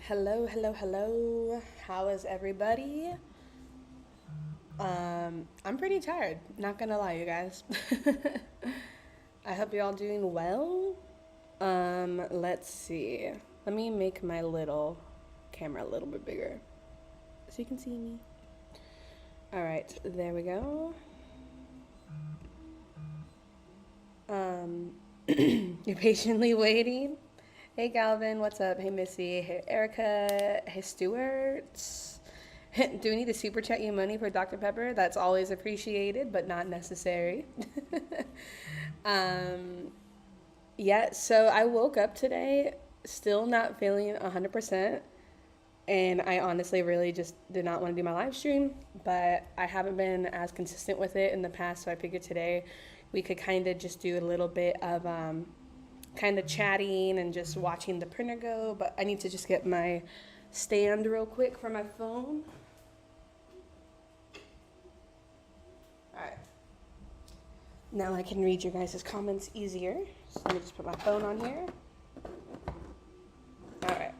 Hello, hello, hello. How is everybody? I'm pretty tired, not gonna lie, you guys. I hope you're all doing well. Let's see. Let me make my little camera a little bit bigger so you can see me. All right, there we go. You're patiently waiting. Hey Galvin, what's up? Hey Missy. Hey Erica. Hey Stuart. Do we need to super chat you money for Dr. Pepper? That's always appreciated, but not necessary. um, yeah, so I woke up today still not feeling 100%. And I honestly really just did not want to do my live stream, but I haven't been as consistent with it in the past. So I figured today we could kind of just do a little bit of kind of chatting and just watching the printer go. But I need to just get my stand real quick for my phone. All right. Now I can read your guys' comments easier. So let me just put my phone on here. All right.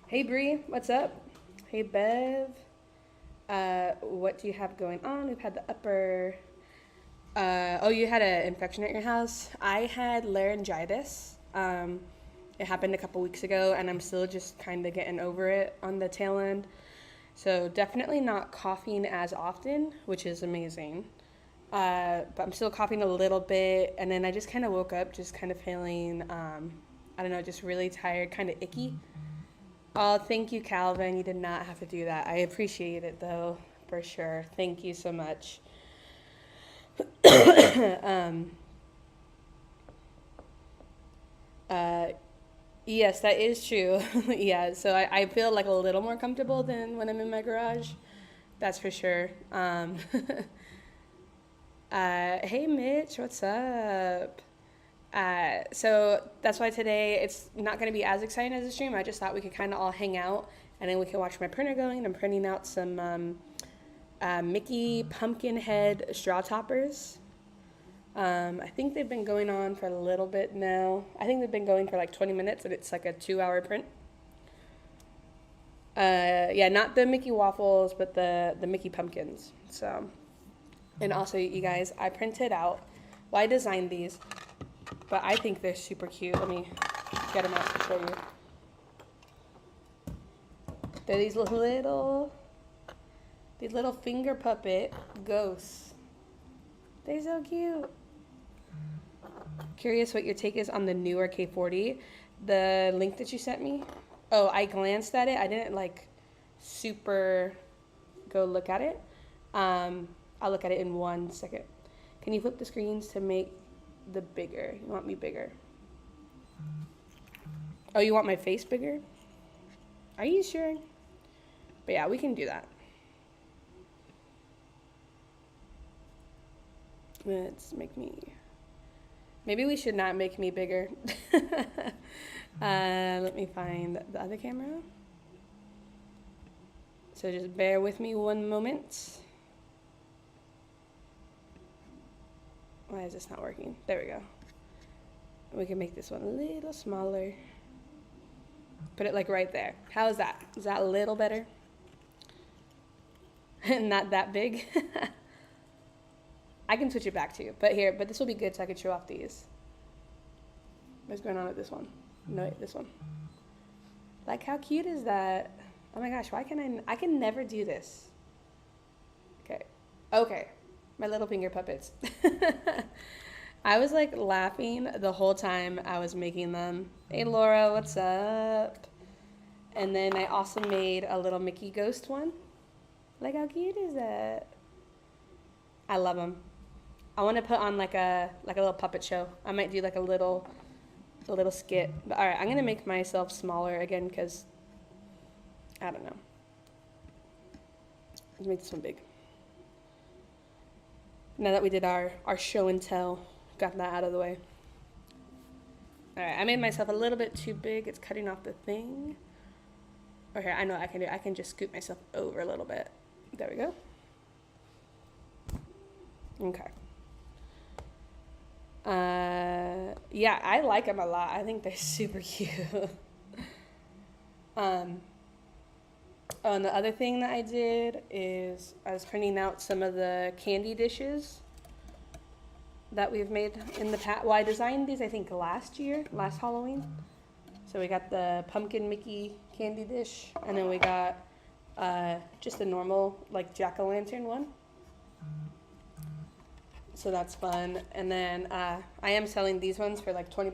Hey Bree, what's up? Hey Bev. What do you have going on? We've had the upper. Oh, you had an infection at your house? I had laryngitis. It happened a couple weeks ago, and I'm still just kind of getting over it on the tail end. So definitely not coughing as often, which is amazing. But I'm still coughing a little bit, and then I just kind of woke up just kind of feeling, I don't know, just really tired, kind of icky. Oh, thank you, Calvin. You did not have to do that. I appreciate it, though, for sure. Thank you so much. um, yes, that is true. Yeah, so I feel like a little more comfortable than when I'm in my garage. That's for sure. Hey, Mitch, what's up? So that's why today it's not going to be as exciting as a stream. I just thought we could kind of all hang out and then we can watch my printer going. I'm printing out some Mickey pumpkin head straw toppers. I think they've been going on for a little bit now. I think they've been going for like 20 minutes and it's like a 2-hour print. Yeah, not the Mickey waffles, but the Mickey pumpkins. So, and also you guys, I printed out, well, I designed these, but I think they're super cute. Let me get them out to show you. They're these little finger puppet ghosts. They're so cute. Curious what your take is on the newer K40. The link that you sent me. Oh, I glanced at it. I didn't like super go look at it. I'll look at it in 1 second. Can you flip the screens to make the bigger? You want me bigger? Oh, you want my face bigger? Are you sure? But yeah, we can do that. Let's make me. Maybe we should not make me bigger. Let me find the other camera. So just bear with me 1 moment. Why is this not working? There we go. We can make this one a little smaller. Put it like right there. How is that? Is that a little better? Not that big. I can switch it back to you. But this will be good so I can show off these. What's going on with this one? No, wait, this one. Like, how cute is that? Oh my gosh, why can I can never do this. Okay. My little finger puppets. I was like laughing the whole time I was making them. Hey Laura, what's up? And then I also made a little Mickey ghost one. Like, how cute is that? I love them. I want to put on like a little puppet show. I might do like a little skit. But all right, I'm gonna make myself smaller again because I don't know. Let's make this one big. Now that we did our show and tell, got that out of the way. All right, I made myself a little bit too big. It's cutting off the thing. Okay, I know what I can do. I can just scoot myself over a little bit. There we go. Okay. Yeah, I like them a lot. I think they're super cute. Um, oh, and the other thing that I did is I was printing out some of the candy dishes that we've made in the past. Well, I designed these, I think, last Halloween. So we got the pumpkin Mickey candy dish, and then we got just a normal, like, jack-o'-lantern one. So that's fun. And then I am selling these ones for like $20,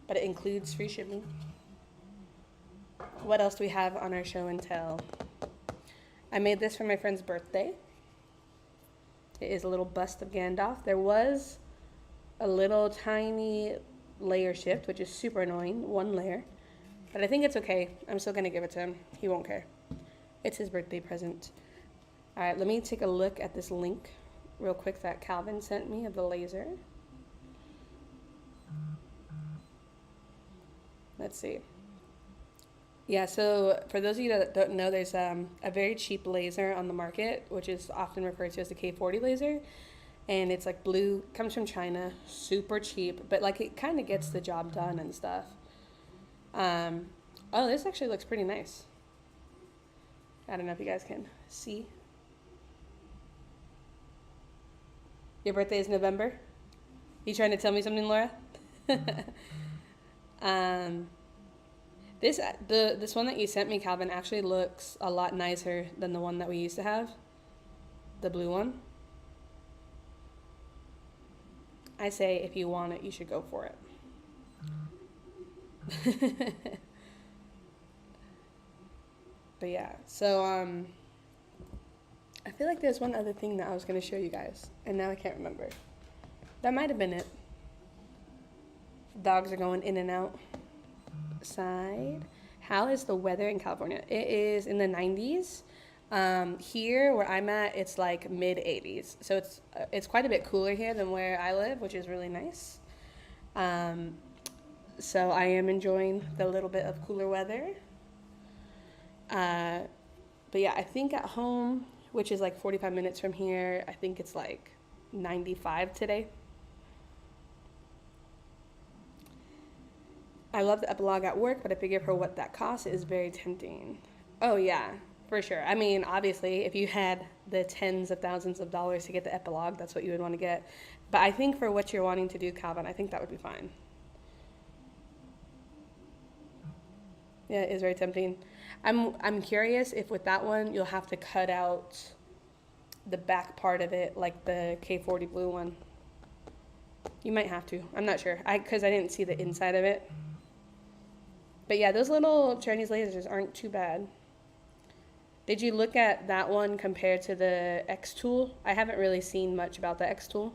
but it includes free shipping. What else do we have on our show and tell? I made this for my friend's birthday. It is a little bust of Gandalf. There was a little tiny layer shift, which is super annoying, one layer. But I think it's okay. I'm still going to give it to him. He won't care. It's his birthday present. All right, let me take a look at this link real quick that Calvin sent me of the laser. Let's see. Yeah, so for those of you that don't know, there's a very cheap laser on the market, which is often referred to as the K40 laser. And it's like blue, comes from China, super cheap, but like it kind of gets the job done and stuff. Oh, this actually looks pretty nice. I don't know if you guys can see. Your birthday is November? You trying to tell me something, Laura? This one that you sent me, Calvin, actually looks a lot nicer than the one that we used to have. The blue one. I say if you want it, you should go for it. But yeah, so I feel like there's one other thing that I was going to show you guys, and now I can't remember. That might have been it. Dogs are going in and out. Side. How is the weather in California? It is in the 90s. Here where I'm at, it's like mid 80s. So it's quite a bit cooler here than where I live, which is really nice. So I am enjoying the little bit of cooler weather. But yeah, I think at home, which is like 45 minutes from here, I think it's like 95 today. I love the epilogue at work, but I figure for what that costs, it is very tempting. Oh yeah, for sure. I mean, obviously, if you had the tens of thousands of dollars to get the epilogue, that's what you would want to get. But I think for what you're wanting to do, Calvin, I think that would be fine. Yeah, it is very tempting. I'm curious if with that one, you'll have to cut out the back part of it, like the K40 blue one. You might have to. I'm not sure. Because I didn't see the inside of it. But yeah, those little Chinese lasers aren't too bad. Did you look at that one compared to the X tool? I haven't really seen much about the X tool,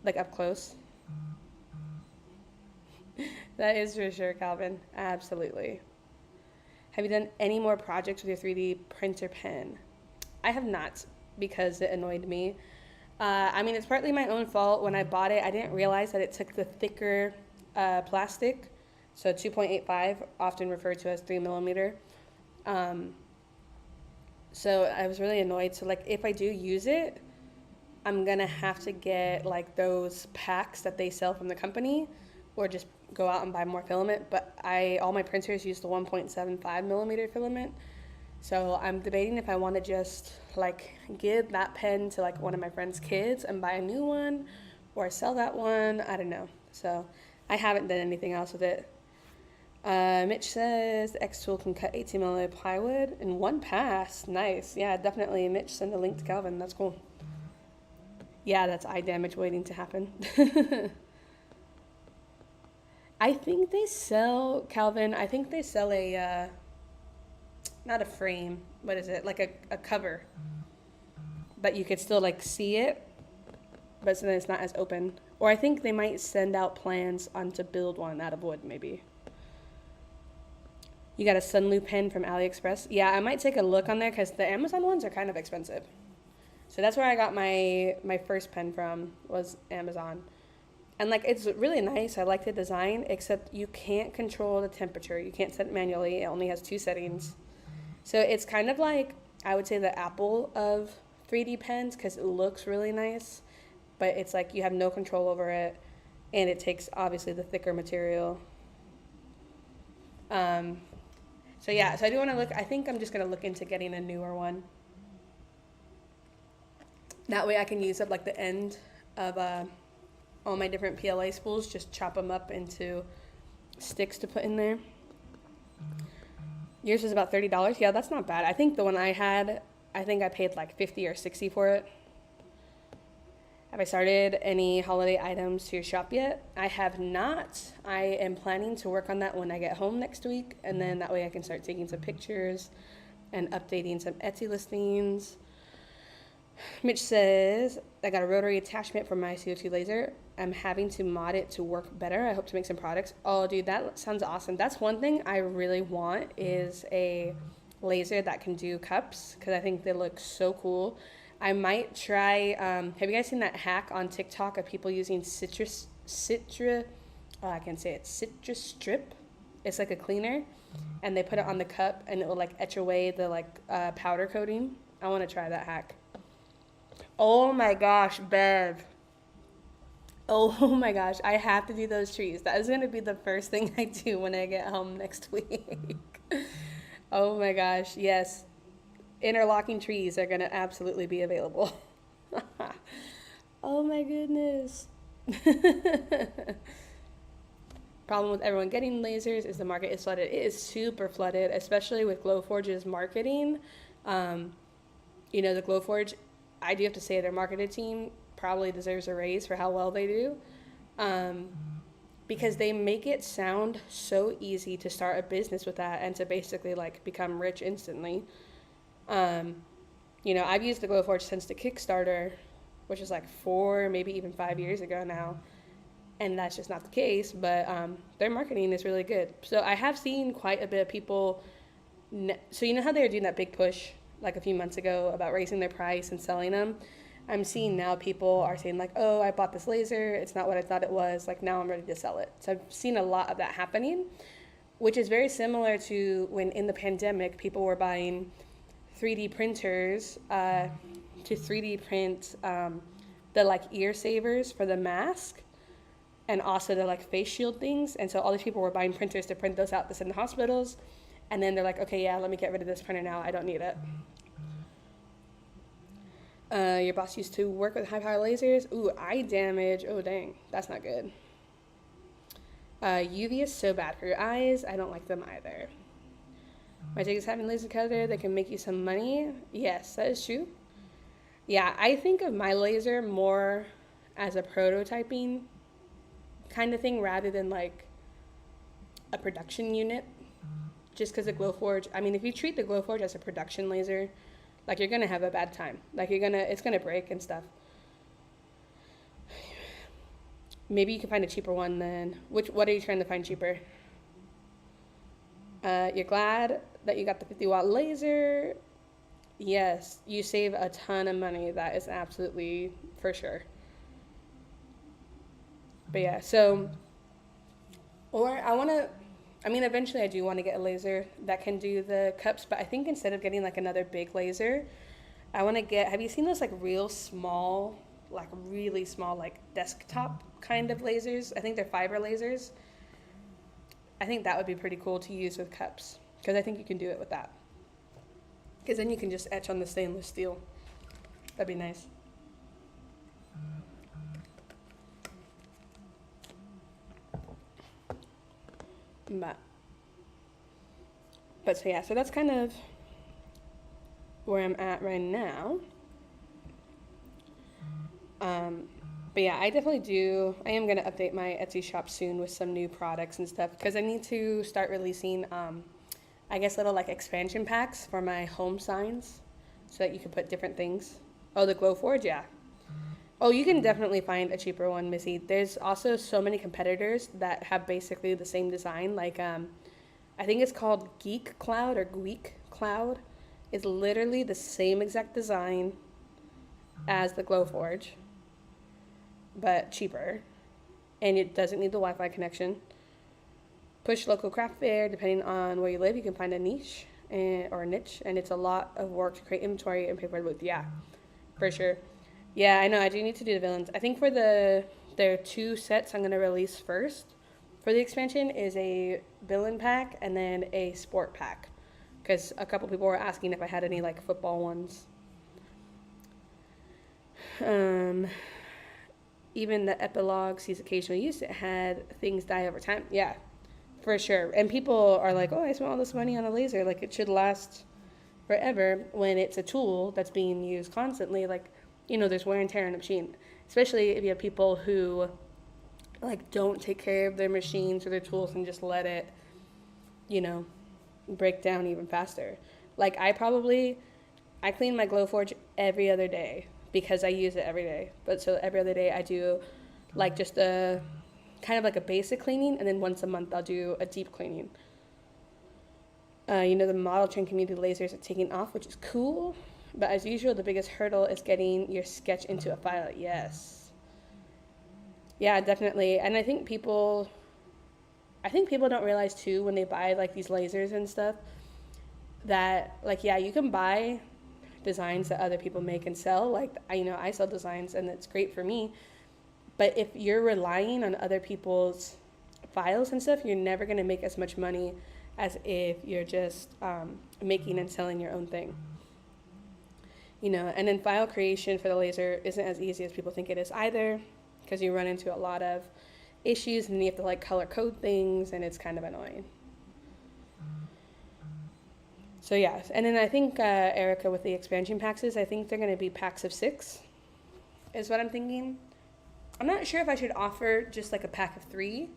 like up close. That is for sure, Calvin. Absolutely. Have you done any more projects with your 3D printer pen? I have not, because it annoyed me. I mean, it's partly my own fault. When I bought it, I didn't realize that it took the thicker plastic. So 2.85, often referred to as 3 millimeter. So I was really annoyed. So like if I do use it, I'm gonna have to get like those packs that they sell from the company, or just go out and buy more filament. But all my printers use the 1.75 millimeter filament. So I'm debating if I want to just like give that pen to like one of my friend's kids and buy a new one, or sell that one. I don't know. So I haven't done anything else with it. Mitch says the X tool can cut 18 millimeter plywood in one pass. Nice. Yeah, definitely. Mitch, send a link to Calvin. That's cool. Yeah, that's eye damage waiting to happen. I think they sell, Calvin, I think they sell a, not a frame, what is it? Like a cover. But you could still like see it, but so then it's not as open. Or I think they might send out plans on to build one out of wood, maybe. You got a Sunloop pen from AliExpress? Yeah, I might take a look on there because the Amazon ones are kind of expensive. So that's where I got my first pen from, was Amazon. And like it's really nice. I like the design, except you can't control the temperature. You can't set it manually. It only has 2 settings. So it's kind of like, I would say, the Apple of 3D pens, because it looks really nice, but it's like you have no control over it, and it takes obviously the thicker material. So yeah, so I do want to look. I think I'm just gonna look into getting a newer one. That way I can use up like the end of all my different PLA spools. Just chop them up into sticks to put in there. Yours was about $30. Yeah, that's not bad. I think the one I had, I think I paid like 50 or 60 for it. Have I started any holiday items to your shop yet? I have not. I am planning to work on that when I get home next week, and then that way I can start taking some pictures and updating some Etsy listings. Mitch says, I got a rotary attachment for my CO2 laser. I'm having to mod it to work better. I hope to make some products. Oh, dude, that sounds awesome. That's one thing I really want is a laser that can do cups because I think they look so cool. I might try, have you guys seen that hack on TikTok of people using citrus strip? It's like a cleaner, and they put it on the cup and it will like etch away the powder coating. I want to try that hack. Oh my gosh, Bev. Oh my gosh, I have to do those trees. That is going to be the first thing I do when I get home next week. Oh my gosh, yes. Interlocking trees are going to absolutely be available. Oh my goodness. Problem with everyone getting lasers is the market is flooded. It is super flooded, especially with Glowforge's marketing. The Glowforge, I do have to say their marketing team probably deserves a raise for how well they do. Because they make it sound so easy to start a business with that and to basically become rich instantly. I've used the Glowforge since the Kickstarter, which is 4, maybe even 5 years ago now. And that's just not the case, but their marketing is really good. So I have seen quite a bit of people. So you know how they were doing that big push a few months ago about raising their price and selling them? I'm seeing now people are saying oh, I bought this laser. It's not what I thought it was. Now I'm ready to sell it. So I've seen a lot of that happening, which is very similar to when in the pandemic, people were buying 3D printers to 3D print the ear savers for the mask and also the face shield things. And so all these people were buying printers to print those out to send to hospitals. And then they're okay, yeah, let me get rid of this printer now. I don't need it. Your boss used to work with high-power lasers. Ooh, eye damage. Oh, dang. That's not good. UV is so bad for your eyes. I don't like them either. My take is having laser cutter that can make you some money. Yes, that is true. Yeah, I think of my laser more as a prototyping kind of thing rather than a production unit. Just because the Glowforge, if you treat the Glowforge as a production laser, you're going to have a bad time. It's going to break and stuff. Maybe you can find a cheaper one then. What are you trying to find cheaper? You're glad that you got the 50-watt laser. Yes, you save a ton of money. That is absolutely for sure. But yeah, so, eventually I do want to get a laser that can do the cups, but I think instead of getting another big laser, I want to get, have you seen those really small desktop kind of lasers? I think they're fiber lasers. I think that would be pretty cool to use with cups because I think you can do it with that. Because then you can just etch on the stainless steel. That'd be nice. But so yeah, so that's kind of where I'm at right now. But yeah, I am going to update my Etsy shop soon with some new products and stuff because I need to start releasing, little expansion packs for my home signs so that you can put different things. Oh, the Glowforge, yeah. Oh, you can definitely find a cheaper one, Missy. There's also so many competitors that have basically the same design. I think it's called Geek Cloud or Gweek Cloud. It's literally the same exact design as the Glowforge, but cheaper. And it doesn't need the Wi-Fi connection. Push local craft fair. Depending on where you live, you can find a niche or a niche, and it's a lot of work to create inventory and pay for the booth. Yeah, for sure. Yeah, I know. I do need to do the villains. I think for there are 2 sets I'm going to release first for the expansion is a villain pack and then a sport pack. because a couple people were asking if I had any like football ones. Even the epilogue sees occasional use. It had things die over time. Yeah, for sure. And people are like, oh, I spent all this money on a laser. Like, it should last forever, when it's a tool that's being used constantly. Like, there's wear and tear on a machine, especially if you have people who like don't take care of their machines or their tools and just let it, break down even faster. Like, I clean my Glowforge every other day because I use it every day. But so every other day I do like just a kind of like a basic cleaning, and then once a month I'll do a deep cleaning. The model train community lasers are taking off, which is cool. But as usual, the biggest hurdle is getting your sketch into a file. Yes. Yeah, definitely. And I think people don't realize too, when they buy like these lasers and stuff, that like, yeah, you can buy designs that other people make and sell. Like, I sell designs and it's great for me. But if you're relying on other people's files and stuff, you're never going to make as much money as if you're just making and selling your own thing. And then file creation for the laser isn't as easy as people think it is either, because you run into a lot of issues, and then you have to like color code things, and it's kind of annoying. So yeah, and then I think Erica, with the expansion packs, I think they're going to be packs of 6, is what I'm thinking. I'm not sure if I should offer just like a pack of 3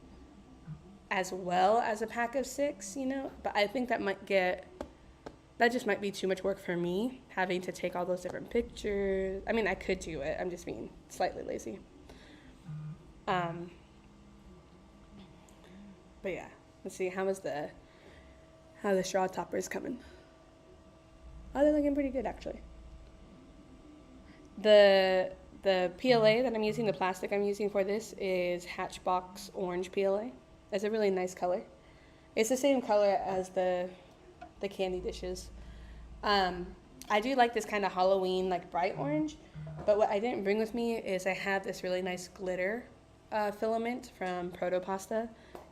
as well as a pack of 6, but I think that just might be too much work for me, having to take all those different pictures. I mean, I could do it. I'm just being slightly lazy. But yeah, let's see. How the straw toppers coming? Oh, they're looking pretty good, actually. The PLA that I'm using, the plastic I'm using for this, is Hatchbox Orange PLA. It's a really nice color. It's the same color as the candy dishes. I do like this kind of Halloween, like bright orange, but what I didn't bring with me is I have this really nice glitter filament from Proto Pasta,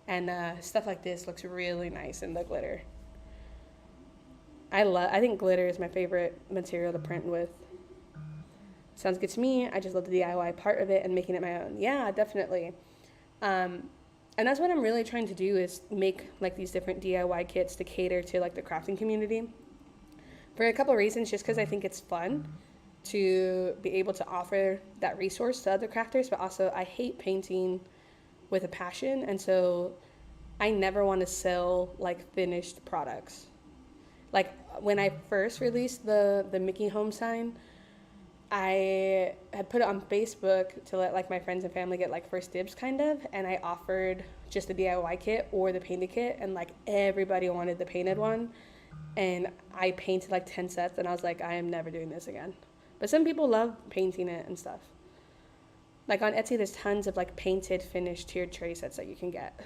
and stuff like this looks really nice in the glitter. I think glitter is my favorite material to print with. Sounds good to me. I just love the DIY part of it and making it my own. Yeah, definitely. And that's what I'm really trying to do, is make like these different DIY kits to cater to like the crafting community, for a couple of reasons. Just because I think it's fun to be able to offer that resource to other crafters, but also I hate painting with a passion, and so I never want to sell like finished products. Like when I first released the Mickey home sign, I had put it on Facebook to let like my friends and family get like first dibs kind of, and I offered just the DIY kit or the painted kit, and like everybody wanted the painted one, and I painted like 10 sets, and I was like, I am never doing this again. But some people love painting it and stuff. Like on Etsy, there's tons of like painted finished tiered tray sets that you can get.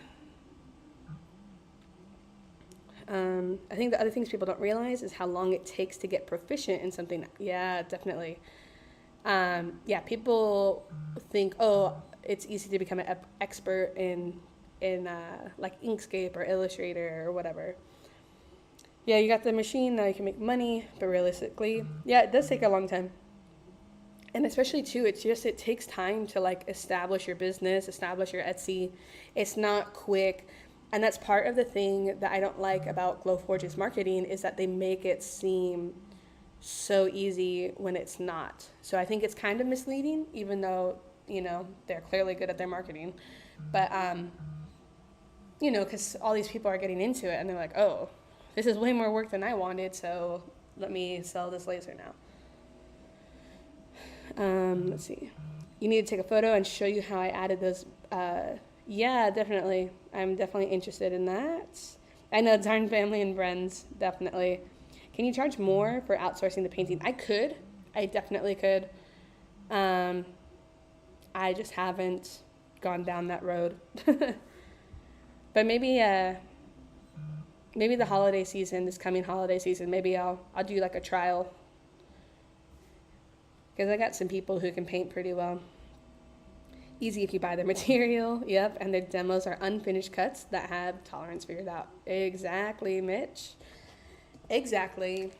I think the other things people don't realize is how long it takes to get proficient in something. Yeah, definitely. People think, oh, it's easy to become an expert in like Inkscape or Illustrator or whatever. Yeah, you got the machine, now you can make money, but realistically, yeah, it does take a long time. And especially too, it takes time to like establish your business, establish your Etsy. It's not quick. And that's part of the thing that I don't like about Glowforge's marketing, is that they make it seem so easy when it's not. So I think it's kind of misleading, even though, they're clearly good at their marketing. But, because all these people are getting into it and they're like, oh, this is way more work than I wanted, so let me sell this laser now. Let's see. You need to take a photo and show you how I added those. Yeah, definitely. I'm definitely interested in that. I know, darn family and friends, definitely. Can you charge more for outsourcing the painting? I definitely could. I just haven't gone down that road. But maybe the holiday season, this coming holiday season, maybe I'll do like a trial. Because I got some people who can paint pretty well. Easy if you buy their material, yep, and their demos are unfinished cuts that have tolerance figured out. Exactly, Mitch. Exactly.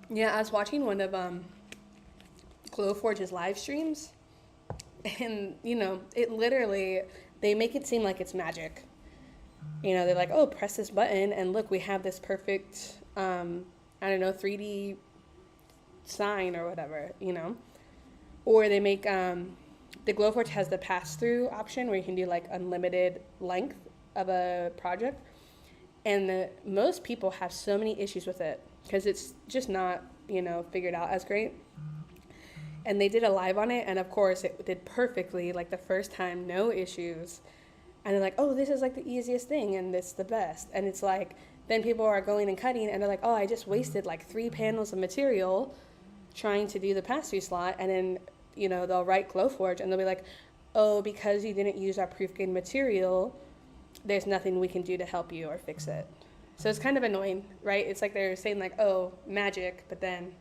Yeah, I was watching one of Glowforge's live streams, and it literally, they make it seem like it's magic. They're like, oh, press this button and look, we have this perfect, I don't know, 3D sign or whatever. Or they make, the Glowforge has the pass through option where you can do like unlimited length of a project. And most people have so many issues with it because it's just not, figured out as great. And they did a live on it, and of course it did perfectly, like the first time, no issues. And they're like, oh, this is like the easiest thing and it's the best. And it's like, then people are going and cutting and they're like, oh, I just wasted like 3 panels of material trying to do the pass-through slot. And then, they'll write Glowforge and they'll be like, oh, because you didn't use our proof grade material, there's nothing we can do to help you or fix it. So it's kind of annoying, right? It's like they're saying like, oh, magic, but then,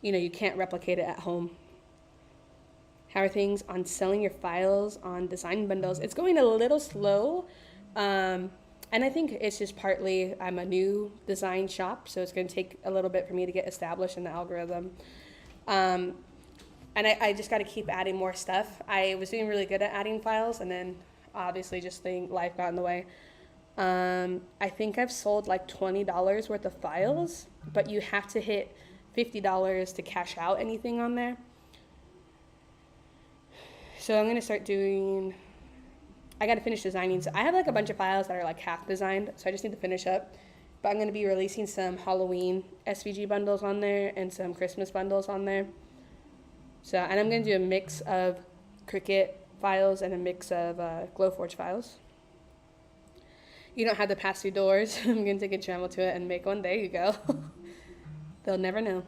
you can't replicate it at home. How are things on selling your files on design bundles? It's going a little slow. And I think it's just partly I'm a new design shop, so it's going to take a little bit for me to get established in the algorithm. And I just got to keep adding more stuff. I was doing really good at adding files, and then obviously just life got in the way. I think I've sold like $20 worth of files, but you have to hit $50 to cash out anything on there. So I'm going to start doing, I got to finish designing. So I have like a bunch of files that are like half designed, so I just need to finish up. But I'm going to be releasing some Halloween SVG bundles on there and some Christmas bundles on there. So, and I'm going to do a mix of Cricut files and a mix of Glowforge files. You don't have to pass through doors. I'm going to take a channel to it and make one. There you go. They'll never know.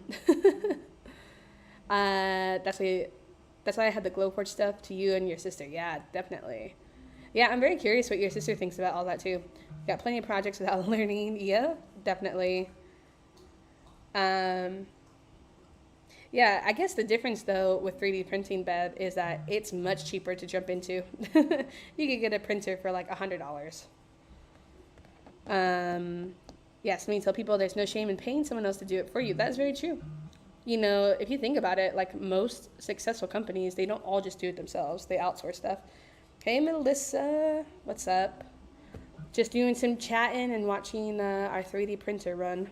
That's why I had the Glowforge stuff to you and your sister. Yeah, definitely. Yeah, I'm very curious what your sister thinks about all that too. Got plenty of projects without learning. Yeah, definitely. Yeah, I guess the difference though with 3D printing, Bev, is that it's much cheaper to jump into. You could get a printer for like $100. Yes, I mean, tell people there's no shame in paying someone else to do it for you. That's very true. If you think about it, like most successful companies, they don't all just do it themselves. They outsource stuff. Hey, Melissa, what's up? Just doing some chatting and watching our 3D printer run.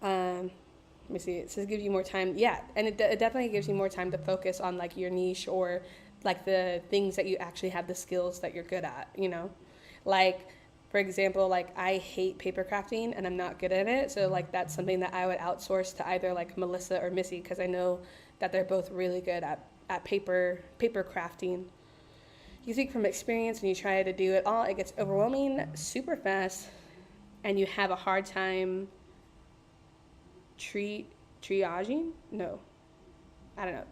Let me see. It says it gives you more time. Yeah, and it definitely gives you more time to focus on like your niche or like the things that you actually have the skills that you're good at. Like, for example, like I hate paper crafting and I'm not good at it. So like that's something that I would outsource to either like Melissa or Missy, because I know that they're both really good at paper crafting. You think from experience when you try to do it all, it gets overwhelming super fast and you have a hard time triaging? No. I don't know.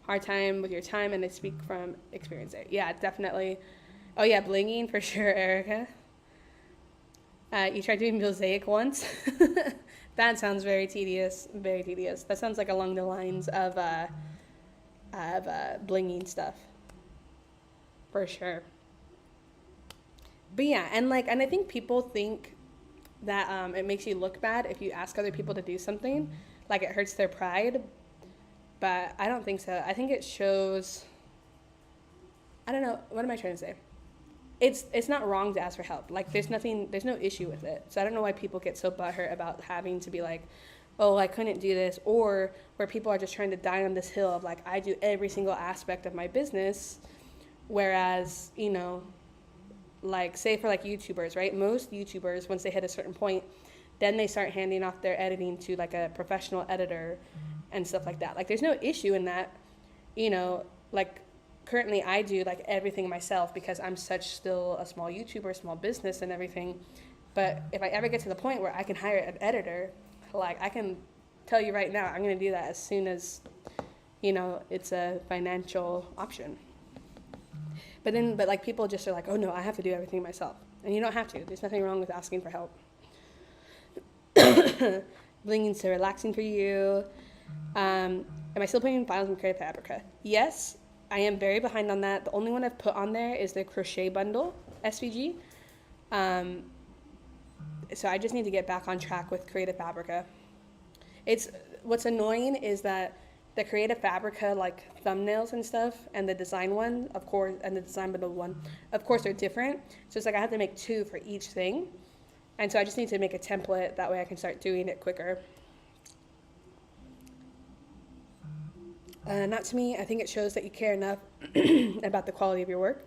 Hard time with your time, and I speak from experience there. Yeah, definitely. Oh yeah, blinging for sure, Erica. You tried doing mosaic once? That sounds very tedious. Very tedious. That sounds like along the lines of blinging stuff. For sure. But yeah, and I think people think that it makes you look bad if you ask other people to do something. Like it hurts their pride. But I don't think so. I think it shows, I don't know, what am I trying to say? It's not wrong to ask for help. Like there's no issue with it. So I don't know why people get so butthurt about having to be like, oh, I couldn't do this, or where people are just trying to die on this hill of like, I do every single aspect of my business, whereas, like say for like YouTubers, right? Most YouTubers, once they hit a certain point, then they start handing off their editing to like a professional editor and stuff like that. Like there's no issue in that, like currently I do like everything myself because I'm still a small YouTuber, small business and everything. But if I ever get to the point where I can hire an editor, like I can tell you right now, I'm going to do that as soon as, it's a financial option. But like people just are like, oh no, I have to do everything myself. And you don't have to. There's nothing wrong with asking for help. Blinging's so relaxing for you. Am I still putting files in Creative Fabrica? Yes, I am very behind on that. The only one I've put on there is the crochet bundle. SVG. So I just need to get back on track with Creative Fabrica. It's what's annoying is that the Creative Fabrica like thumbnails and stuff and the design one, of course, and the design bundle one, of course, are different. So it's like I have to make 2 for each thing. And so I just need to make a template. That way I can start doing it quicker. Not to me. I think it shows that you care enough about the quality of your work.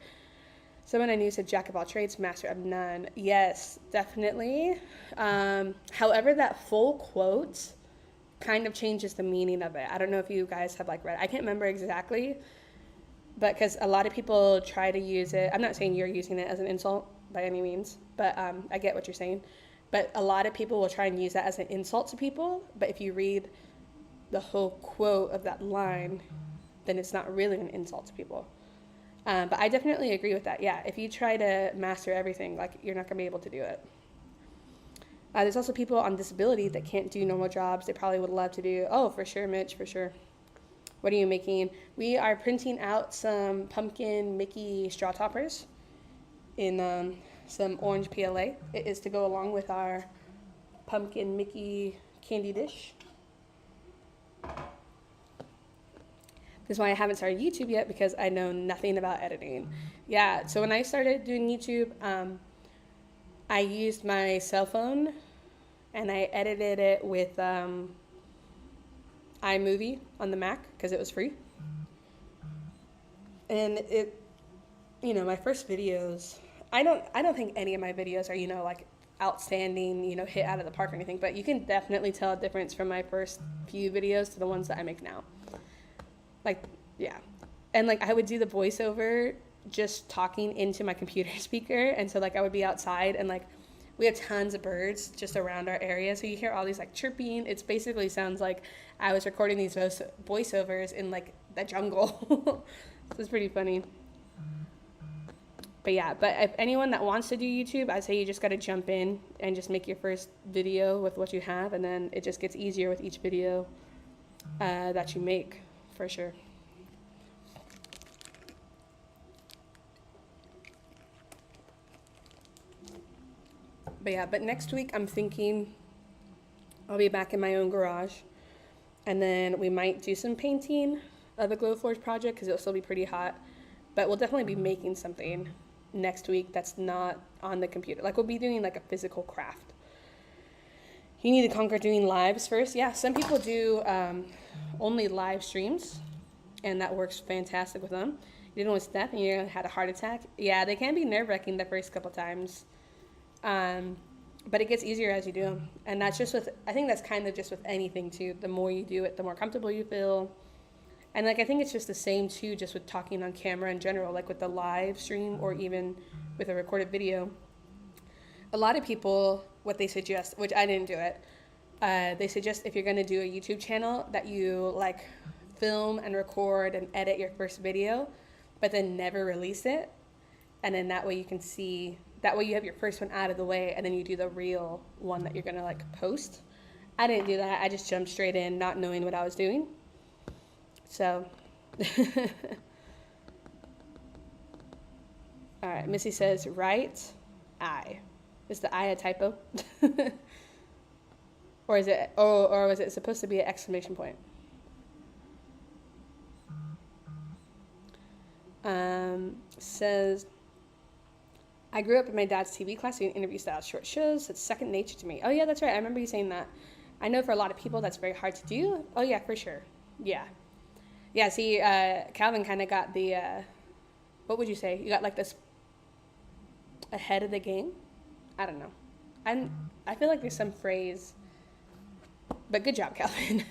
Someone I knew said jack of all trades, master of none. Yes, definitely. However, that full quote kind of changes the meaning of it. I don't know if you guys have like read. I can't remember exactly, but because a lot of people try to use it. I'm not saying you're using it as an insult by any means, but I get what you're saying. But a lot of people will try and use that as an insult to people. But if you read the whole quote of that line, then it's not really an insult to people. But I definitely agree with that. Yeah, if you try to master everything, like you're not gonna be able to do it. There's also people on disability that can't do normal jobs. They probably would love to do. Oh, for sure, Mitch, for sure. What are you making? We are printing out some pumpkin Mickey straw toppers in some orange PLA. It is to go along with our pumpkin Mickey candy dish. This is why I haven't started YouTube yet, because I know nothing about editing. Yeah, so when I started doing YouTube, I used my cell phone and I edited it with iMovie on the Mac because it was free. And it, my first videos, I don't think any of my videos are, like outstanding, hit out of the park or anything, but you can definitely tell a difference from my first few videos to the ones that I make now. Like, yeah. And like I would do the voiceover just talking into my computer speaker. And so like I would be outside and like we have tons of birds just around our area. So you hear all these like chirping. It's basically sounds like I was recording these voiceovers in like the jungle. So it's pretty funny. But yeah, but if anyone that wants to do YouTube, I'd say you just got to jump in and just make your first video with what you have. And then it just gets easier with each video that you make, for sure. But yeah, but next week I'm thinking I'll be back in my own garage. And then we might do some painting of the Glowforge project because it'll still be pretty hot. But we'll definitely be making something next week that's not on the computer. Like we'll be doing like a physical craft. You need to conquer doing lives first. Yeah, some people do only live streams, and that works fantastic with them. You didn't with Steph and you had a heart attack. Yeah, they can be nerve-wracking the first couple times. But it gets easier as you do them. And that's just with, I think that's kind of just with anything too. The more you do it, the more comfortable you feel. And like, I think it's just the same too, just with talking on camera in general, like with the live stream or even with a recorded video. A lot of people, what they suggest, which I didn't do it, they suggest if you're going to do a YouTube channel that you like film and record and edit your first video, but then never release it. And then that way you can see, that way you have your first one out of the way and then you do the real one that you're going to like post. I didn't do that. I just jumped straight in, not knowing what I was doing. So, all right, Missy says, right eye. Is the I a typo? Or is it, or was it supposed to be an exclamation point? Says, I grew up in my dad's TV class doing interview style short shows. It's second nature to me. Oh yeah, that's right. I remember you saying that. I know for a lot of people that's very hard to do. Oh yeah, for sure. Yeah. Yeah, see, Calvin kind of got the, what would you say? You got like this ahead of the game? I don't know. I feel like there's some phrase, but good job, Calvin.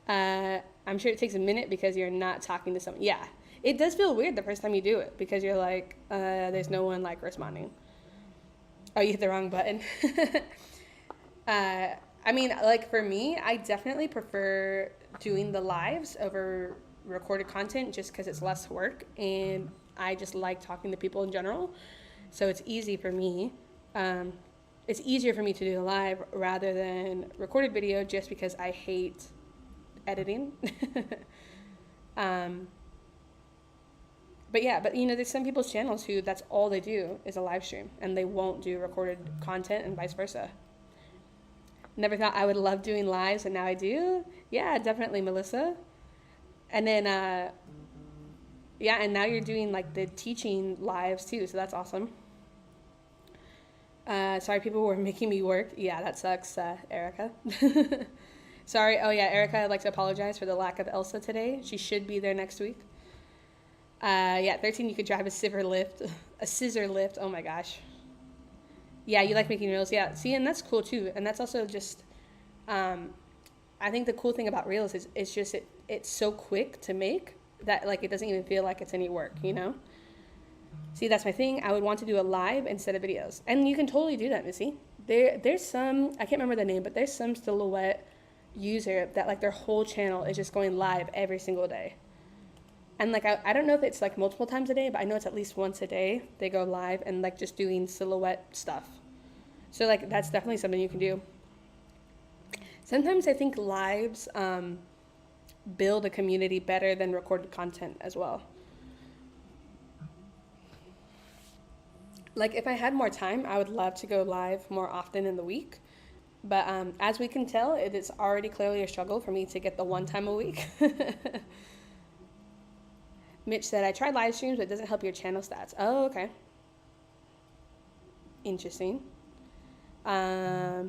I'm sure it takes a minute because you're not talking to someone. Yeah, it does feel weird the first time you do it because you're like, there's no one like responding. Oh, you hit the wrong button. I mean, like for me, I definitely prefer doing the lives over recorded content just because it's less work and I just like talking to people in general. So it's easy for me. It's easier for me to do a live rather than recorded video just because I hate editing. But yeah, but there's some people's channels who that's all they do is a live stream and they won't do recorded content and vice versa. Never thought I would love doing lives and now I do. Yeah, definitely, Melissa. And then, yeah, and now you're doing like the teaching lives too, so that's awesome. Sorry, people were making me work. Yeah, that sucks, Erica. Sorry. Oh yeah, Erica, I'd like to apologize for the lack of Elsa today. She should be there next week. Yeah, 13, you could drive a scissor lift. A scissor lift. Oh my gosh. Yeah, you like making reels. Yeah, see, and that's cool too. And that's also just, I think the cool thing about reels is it's just it's so quick to make that like it doesn't even feel like it's any work, See, that's my thing. I would want to do a live instead of videos. And you can totally do that, Missy. There's some, I can't remember the name, but there's some silhouette user that like their whole channel is just going live every single day. And like, I don't know if it's like multiple times a day, but I know it's at least once a day they go live and like just doing silhouette stuff. So like, that's definitely something you can do. Sometimes I think lives build a community better than recorded content as well. Like if I had more time, I would love to go live more often in the week. But as we can tell, it is already clearly a struggle for me to get the one time a week. Mitch said, I tried live streams, but it doesn't help your channel stats. Oh, okay. Interesting. It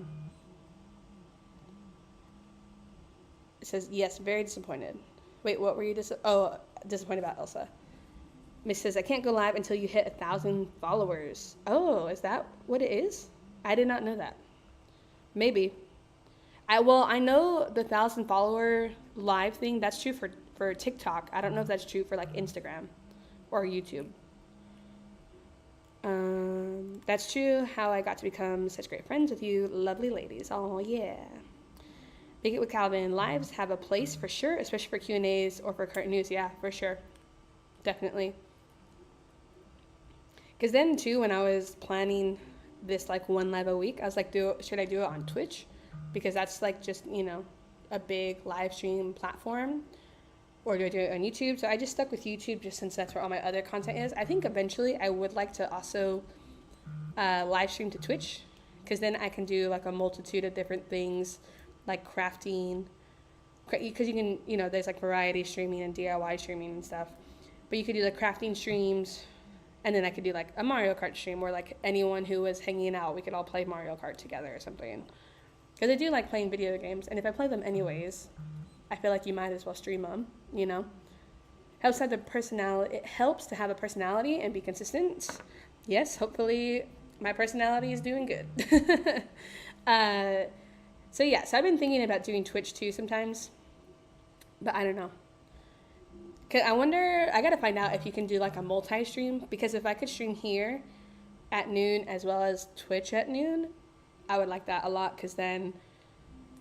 says, yes, very disappointed. Wait, what were you disappointed about, Elsa? Mitch says, I can't go live until you hit 1,000 followers. Oh, is that what it is? I did not know that. Maybe. I know the 1,000 follower live thing, that's true for TikTok. I don't know if that's true for like Instagram or YouTube. That's true how I got to become such great friends with you lovely ladies. Oh yeah. Make It with Calvin lives have a place for sure, especially for Q&As or for current news. Yeah, for sure. Definitely. Because then too, when I was planning this like one live a week, I was like, should I do it on Twitch? Because that's like just, a big live stream platform. Or do I do it on YouTube? So I just stuck with YouTube just since that's where all my other content is. I think eventually I would like to also live stream to Twitch. Because then I can do like a multitude of different things like crafting. Because you can, there's like variety streaming and DIY streaming and stuff. But you could do like crafting streams. And then I could do like a Mario Kart stream where like anyone who was hanging out, we could all play Mario Kart together or something. Because I do like playing video games. And if I play them anyways, I feel like you might as well stream them, Helps have the personality. It helps to have a personality and be consistent. Yes, hopefully my personality is doing good. So I've been thinking about doing Twitch too sometimes. But I don't know. Cause I wonder, I gotta find out if you can do like a multi-stream, because if I could stream here at noon as well as Twitch at noon, I would like that a lot, because then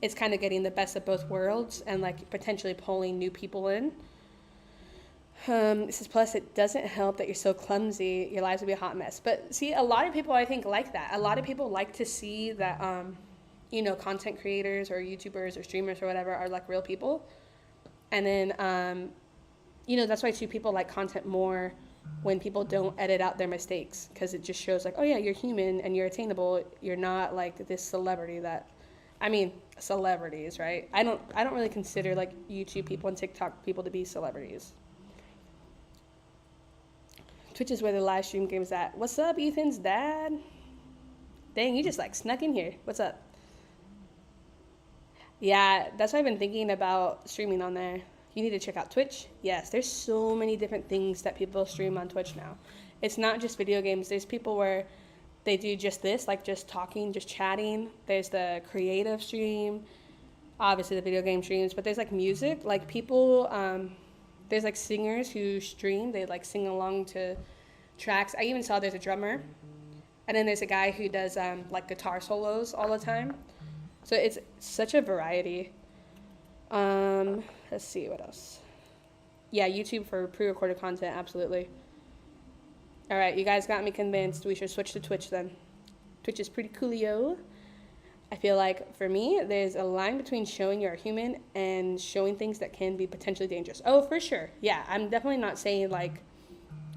it's kind of getting the best of both worlds and like potentially pulling new people in. It says, plus it doesn't help that you're so clumsy, your lives would be a hot mess. But see, a lot of people I think like that. A lot of people like to see that, content creators or YouTubers or streamers or whatever are like real people. And then, that's why too people like content more when people don't edit out their mistakes, because it just shows like, oh yeah, you're human and you're attainable. You're not like this celebrity celebrities, right? I don't really consider like YouTube people and TikTok people to be celebrities. Twitch is where the live stream game is at. What's up, Ethan's dad? Dang, you just like snuck in here. What's up? Yeah, that's why I've been thinking about streaming on there. You need to check out Twitch. Yes, there's so many different things that people stream on Twitch now. It's not just video games. There's people where they do just this, like just talking, just chatting. There's the creative stream, obviously the video game streams, but there's like music, like people, there's like singers who stream, they like sing along to tracks. I even saw there's a drummer, and then there's a guy who does like guitar solos all the time. So it's such a variety. Let's see what else. Yeah, YouTube for pre-recorded content, absolutely. All right, you guys got me convinced. We should switch to Twitch then. Twitch is pretty coolio. I feel like for me, there's a line between showing you're a human and showing things that can be potentially dangerous. Oh, for sure. Yeah, I'm definitely not saying like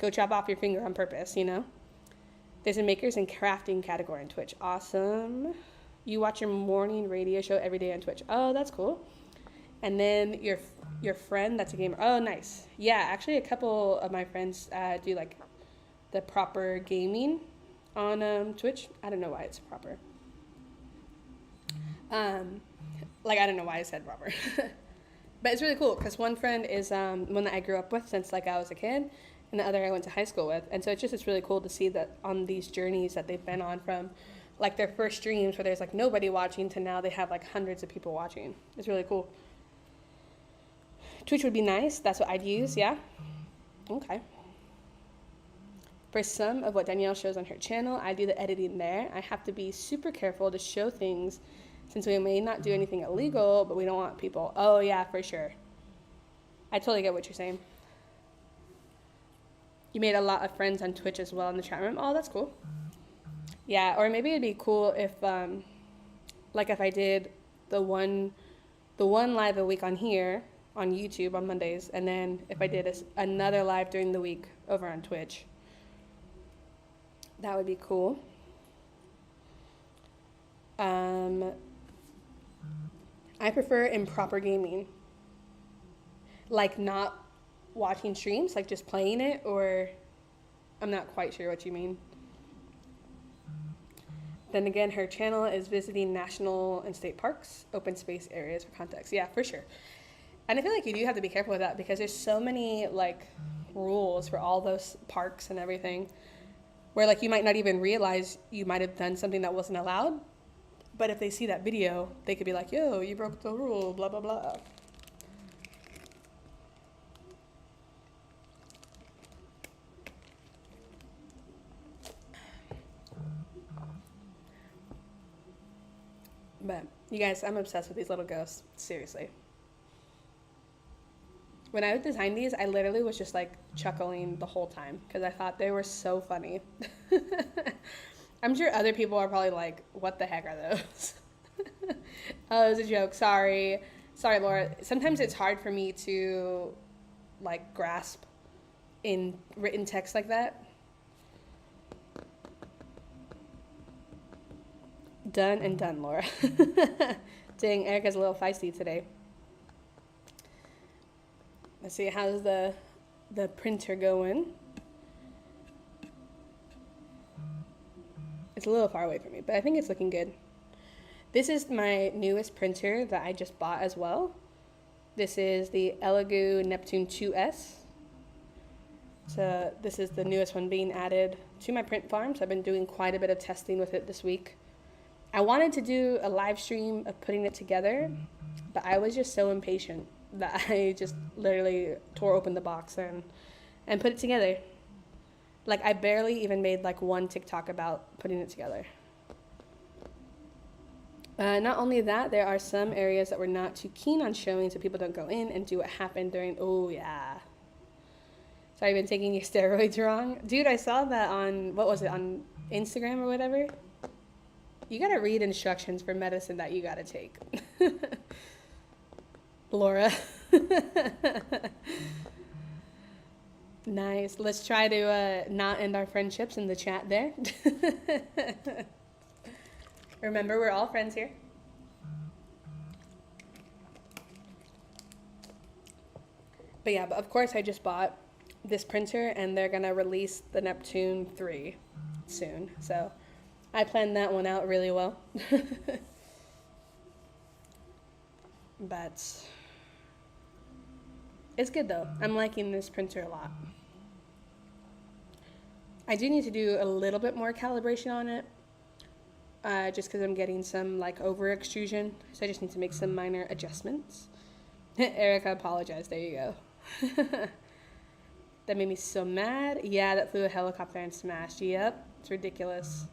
Go chop off your finger on purpose, you know? There's a makers and crafting category on Twitch. Awesome. You watch your morning radio show every day on Twitch. Oh, that's cool. And then your friend that's a gamer. Oh, nice. Yeah, actually a couple of my friends do like the proper gaming on Twitch. I don't know why it's proper. Like, I don't know why I said proper. But it's really cool because one friend is one that I grew up with since like I was a kid, and the other I went to high school with. And so it's really cool to see that on these journeys that they've been on, from like their first streams where there's like nobody watching to now they have like hundreds of people watching. It's really cool. Twitch would be nice. That's what I'd use. Yeah. Okay. For some of what Danielle shows on her channel, I do the editing there. I have to be super careful to show things since we may not do anything illegal, but we don't want people. Oh yeah, for sure. I totally get what you're saying. You made a lot of friends on Twitch as well in the chat room. Oh, that's cool. Yeah, or maybe it'd be cool if, like if I did the one live a week on here on YouTube on Mondays, and then if I did another live during the week over on Twitch. That would be cool. I prefer improper gaming. Like not watching streams, like just playing it, or I'm not quite sure what you mean. Then again, her channel is visiting national and state parks, open space areas for context. Yeah, for sure. And I feel like you do have to be careful with that because there's so many like rules for all those parks and everything where like you might not even realize you might have done something that wasn't allowed. But if they see that video, they could be like, yo, you broke the rule, blah, blah, blah. But you guys, I'm obsessed with these little ghosts. Seriously. When I would design these, I literally was just like chuckling the whole time because I thought they were so funny. I'm sure other people are probably like, what the heck are those? Oh, it was a joke. Sorry, Laura. Sometimes it's hard for me to like grasp in written text like that. Done and done, Laura. Dang, Erica's a little feisty today. Let's see, how's the printer going? It's a little far away from me, but I think it's looking good. This is my newest printer that I just bought as well. This is the Elegoo Neptune 2S. So this is the newest one being added to my print farm. So I've been doing quite a bit of testing with it this week. I wanted to do a live stream of putting it together, but I was just so impatient that I just literally tore open the box and put it together. Like I barely even made like one TikTok about putting it together. Not only that, there are some areas that we're not too keen on showing so people don't go in and do what happened during, oh yeah. So I've been taking your steroids wrong. Dude, I saw that on, what was it, on Instagram or whatever? You gotta read instructions for medicine that you gotta take. Laura. Nice. Let's try to not end our friendships in the chat there. Remember, we're all friends here. But yeah, but of course I just bought this printer and they're gonna release the Neptune 3 soon. So I planned that one out really well. But it's good though. I'm liking this printer a lot. I do need to do a little bit more calibration on it. Just because I'm getting some like over extrusion. So I just need to make some minor adjustments. Erica apologized. There you go. That made me so mad. Yeah, that flew a helicopter and smashed. Yep. It's ridiculous.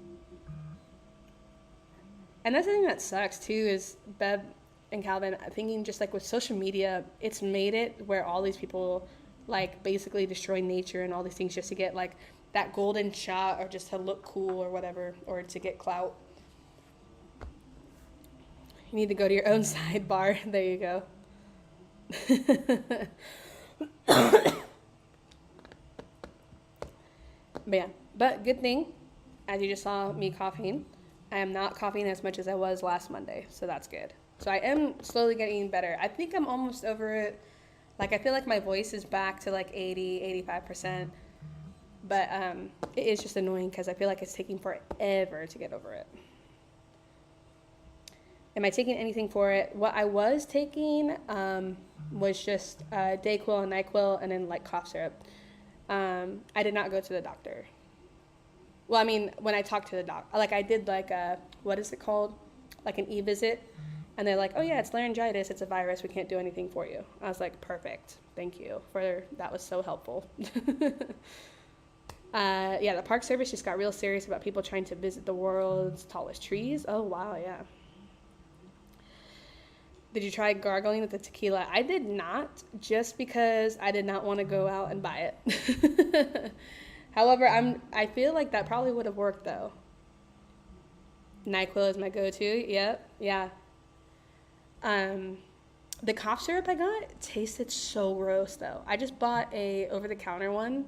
And that's the thing that sucks too is Bev and Calvin thinking just like with social media, it's made it where all these people like basically destroy nature and all these things just to get like that golden shot or just to look cool or whatever or to get clout. You need to go to your own sidebar. There you go. But yeah, but good thing, as you just saw me coughing, I am not coughing as much as I was last Monday, so that's good. So I am slowly getting better. I think I'm almost over it. Like, I feel like my voice is back to like 80, 85%. But it is just annoying because I feel like it's taking forever to get over it. Am I taking anything for it? What I was taking was just Dayquil and NyQuil and then like cough syrup. I did not go to the doctor. Well, I mean, when I talked to the doctor, like I did like a, what is it called? Like an e-visit. And they're like, oh yeah, it's laryngitis. It's a virus. We can't do anything for you. I was like, perfect. Thank you that was so helpful. Yeah, the Park Service just got real serious about people trying to visit the world's tallest trees. Oh, wow, yeah. Did you try gargling with the tequila? I did not, just because I did not want to go out and buy it. However, I feel like that probably would have worked, though. NyQuil is my go-to. Yep, yeah. The cough syrup I got tasted so gross, though. I just bought a over-the-counter one.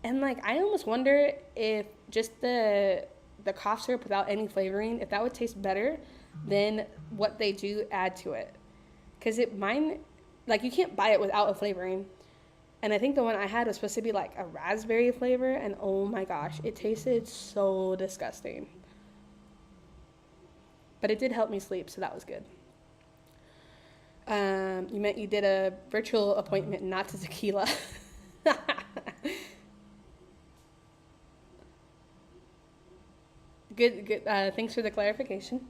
And, like, I almost wonder if just the cough syrup without any flavoring, if that would taste better than what they do add to it. Because mine, like, you can't buy it without a flavoring. And I think the one I had was supposed to be, like, a raspberry flavor. And, oh, my gosh, it tasted so disgusting. But it did help me sleep, so that was good. You meant you did a virtual appointment, not to tequila. Good. Thanks for the clarification.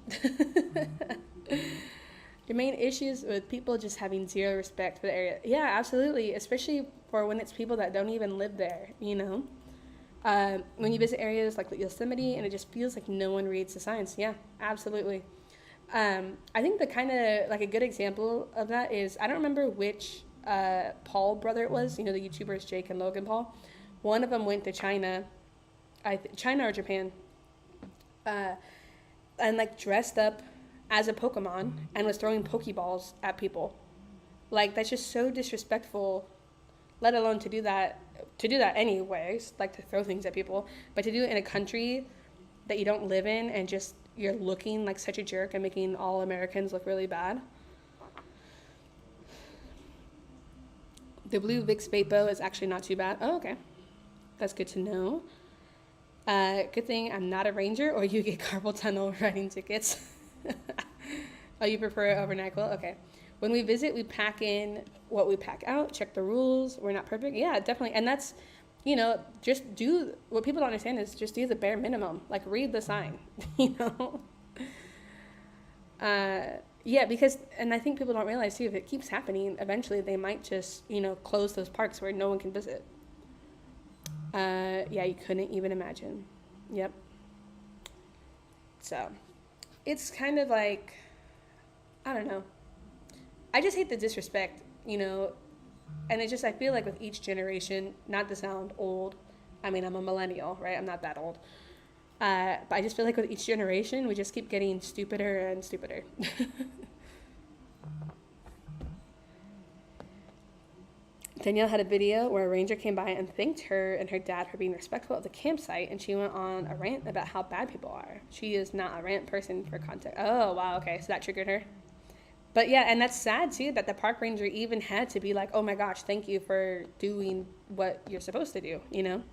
Your main issues with people just having zero respect for the area. Yeah, absolutely. Especially for when it's people that don't even live there, you know? When you visit areas like Yosemite and it just feels like no one reads the signs. Yeah, absolutely. I think the kind of, like a good example of that is, I don't remember which Paul brother it was, you know, the YouTubers Jake and Logan Paul. One of them went to China, China or Japan, and like dressed up as a Pokemon and was throwing Pokeballs at people. Like, that's just so disrespectful, let alone to do that anyways, like to throw things at people, but to do it in a country that you don't live in and just you're looking like such a jerk and making all Americans look really bad. The blue Vicks Vapo is actually not too bad. Oh, okay. That's good to know. Good thing I'm not a ranger or you get carpal tunnel riding tickets. Oh, you prefer it over NyQuil? Okay. When we visit, we pack in what we pack out, check the rules. We're not perfect. Yeah, definitely. And that's, you know, just do, what people don't understand is just do the bare minimum. Like, read the sign, you know? Yeah, because, and I think people don't realize too, if it keeps happening, eventually they might just, you know, close those parks where no one can visit. Yeah, you couldn't even imagine. Yep. So, it's kind of like, I don't know. I just hate the disrespect, you know, and it just, I feel like with each generation, not to sound old, I mean, I'm a millennial, right? I'm not that old. But I just feel like with each generation, we just keep getting stupider and stupider. Danielle had a video where a ranger came by and thanked her and her dad for being respectful of the campsite, and she went on a rant about how bad people are. She is not a rant person for context. Oh, wow, okay, so that triggered her. But yeah, and that's sad too, that the park ranger even had to be like, oh my gosh, thank you for doing what you're supposed to do, you know?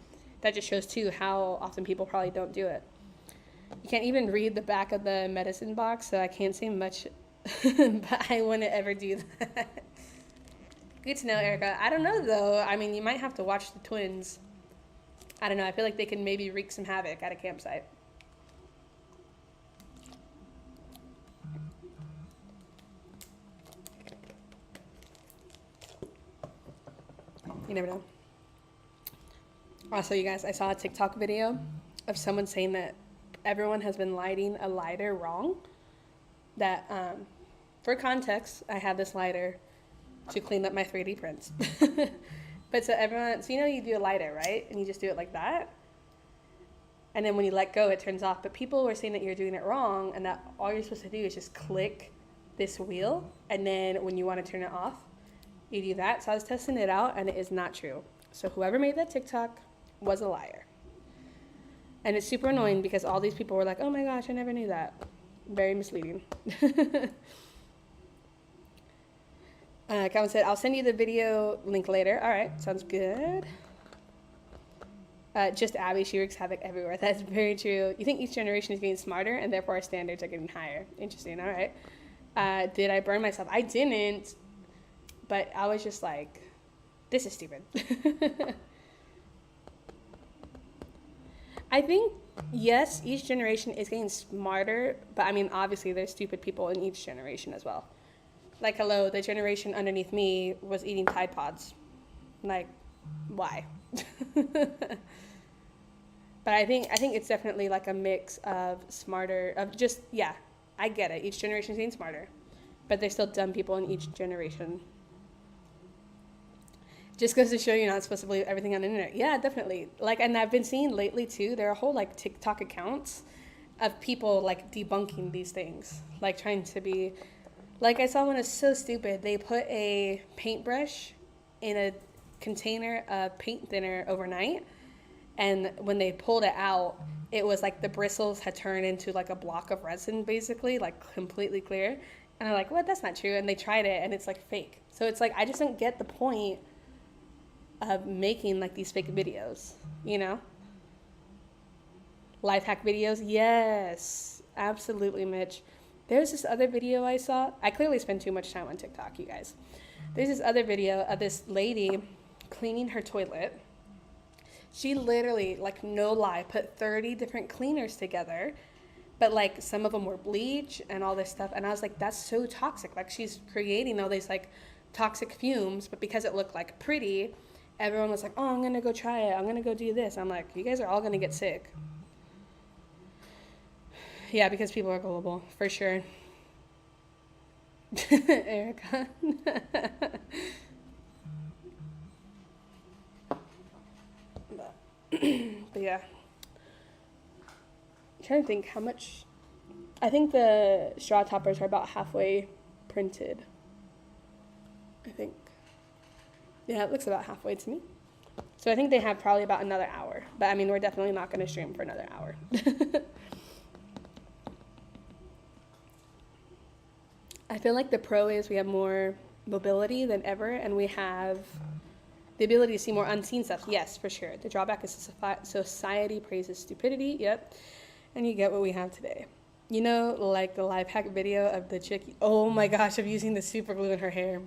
That just shows too how often people probably don't do it. You can't even read the back of the medicine box, so I can't say much, but I wouldn't ever do that. Good to know, Erica. I don't know though. I mean, you might have to watch the twins. I don't know. I feel like they can maybe wreak some havoc at a campsite. You never know. Also, you guys, I saw a TikTok video of someone saying that everyone has been lighting a lighter wrong. That, for context, I had this lighter to clean up my 3D prints. But so everyone, so you know you do a lighter, right? And you just do it like that. And then when you let go, it turns off. But people were saying that you're doing it wrong and that all you're supposed to do is just click this wheel. And then when you want to turn it off, you do that. So I was testing it out and it is not true. So whoever made that TikTok, was a liar. And it's super annoying because all these people were like, oh my gosh, I never knew that. Very misleading. Calvin said, I'll send you the video link later. All right, sounds good. Just Abby, she wreaks havoc everywhere. That's very true. You think each generation is getting smarter and therefore our standards are getting higher. Interesting, all right. Did I burn myself? I didn't, but I was just like, this is stupid. I think, yes, each generation is getting smarter, but I mean, obviously there's stupid people in each generation as well. Like, hello, the generation underneath me was eating Tide Pods. Like, why? But I think it's definitely like a mix of smarter, of just, yeah, I get it. Each generation is getting smarter, but there's still dumb people in each generation. Just goes to show you're not supposed to believe everything on the internet. Yeah, definitely. Like, and I've been seeing lately too, there are whole like TikTok accounts of people like debunking these things, like trying to be, like I saw one that's so stupid. They put a paintbrush in a container of paint thinner overnight, and when they pulled it out, it was like the bristles had turned into like a block of resin, basically, like completely clear. And I'm like, what? That's not true. And they tried it, and it's like fake. So it's like, I just don't get the point of making like these fake videos, you know? Life hack videos, yes, absolutely, Mitch. There's this other video I saw. I clearly spend too much time on TikTok, you guys. There's this other video of this lady cleaning her toilet. She literally, like, no lie, put 30 different cleaners together, but like some of them were bleach and all this stuff. And I was like, that's so toxic. Like, she's creating all these like toxic fumes, but because it looked like pretty, everyone was like, oh, I'm gonna go try it. I'm gonna go do this. I'm like, you guys are all gonna get sick. Yeah, because people are gullible, for sure. Erica. But yeah. I'm trying to think how much. I think the straw toppers are about halfway printed. I think. Yeah, it looks about halfway to me. So I think they have probably about another hour. But I mean, we're definitely not going to stream for another hour. I feel like the pro is we have more mobility than ever, and we have the ability to see more unseen stuff. Yes, for sure. The drawback is society praises stupidity. Yep. And you get what we have today. You know, like the life hack video of the chick, oh my gosh, of using the super glue in her hair.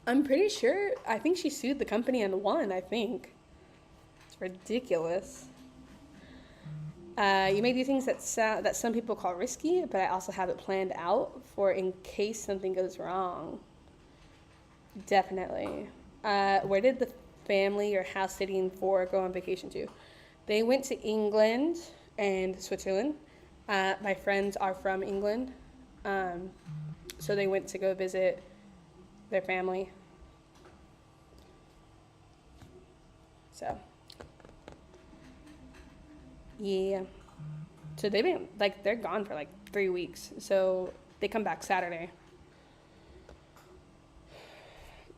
I'm pretty sure, I think she sued the company and won, I think. It's ridiculous. You may do things that some people call risky, but I also have it planned out for in case something goes wrong. Definitely. Where did the family or house sitting for go on vacation to? They went to England and Switzerland. My friends are from England, so they went to go visit their family. So, yeah. So they've been, like, they're gone for, like, 3 weeks. So they come back Saturday.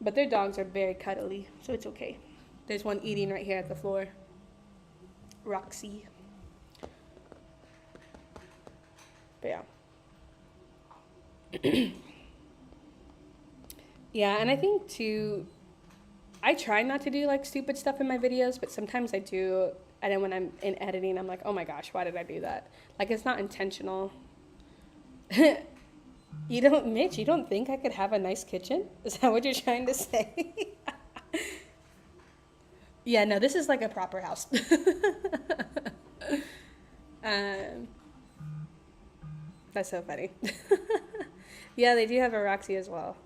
But their dogs are very cuddly, so it's okay. There's one eating right here at the floor. Roxy. But yeah. Yeah, and I think too, I try not to do like stupid stuff in my videos, but sometimes I do. And then when I'm in editing, I'm like, oh my gosh, why did I do that? Like, it's not intentional. Mitch, you don't think I could have a nice kitchen? Is that what you're trying to say? Yeah, no, this is like a proper house. That's so funny. Yeah, they do have a Roxy as well.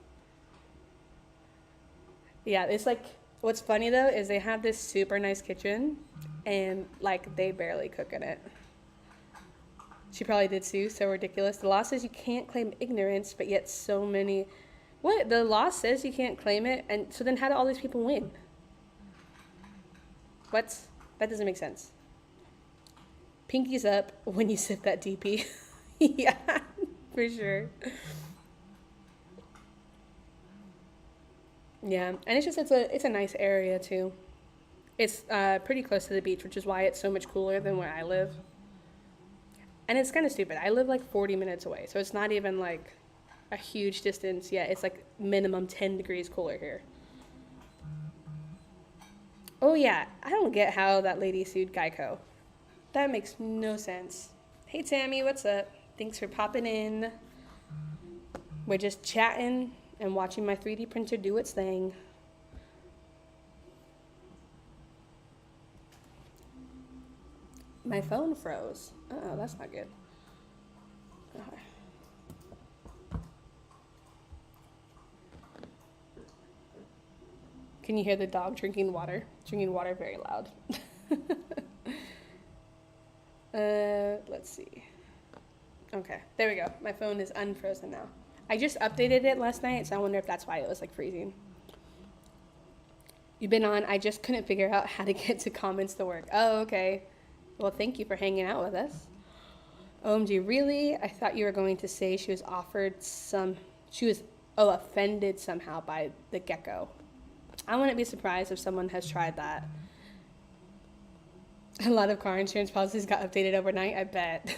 Yeah, it's like, what's funny though is they have this super nice kitchen and like they barely cook in it. She probably did too, so ridiculous. The law says you can't claim ignorance, but yet so many, what? The law says you can't claim it, and so then how do all these people win? What? That doesn't make sense. Pinkies up when you sip that DP. Yeah, for sure. Yeah, and it's a nice area too. It's pretty close to the beach, which is why it's so much cooler than where I live. And it's kind of stupid. I live like 40 minutes away, so it's not even like a huge distance yet. It's like minimum 10 degrees cooler here. Oh yeah, I don't get how that lady sued Geico. That makes no sense. Hey Tammy, what's up? Thanks for popping in. We're just chatting and watching my 3D printer do its thing. My phone froze. Uh-oh, that's not good. Okay. Can you hear the dog drinking water? Drinking water very loud. Let's see. Okay, there we go. My phone is unfrozen now. I just updated it last night, so I wonder if that's why it was like freezing. You've been on. I just couldn't figure out how to get to comments to work. Oh, okay. Well, thank you for hanging out with us. OMG, really? I thought you were going to say she was offended somehow by the gecko. I wouldn't be surprised if someone has tried that. A lot of car insurance policies got updated overnight, I bet.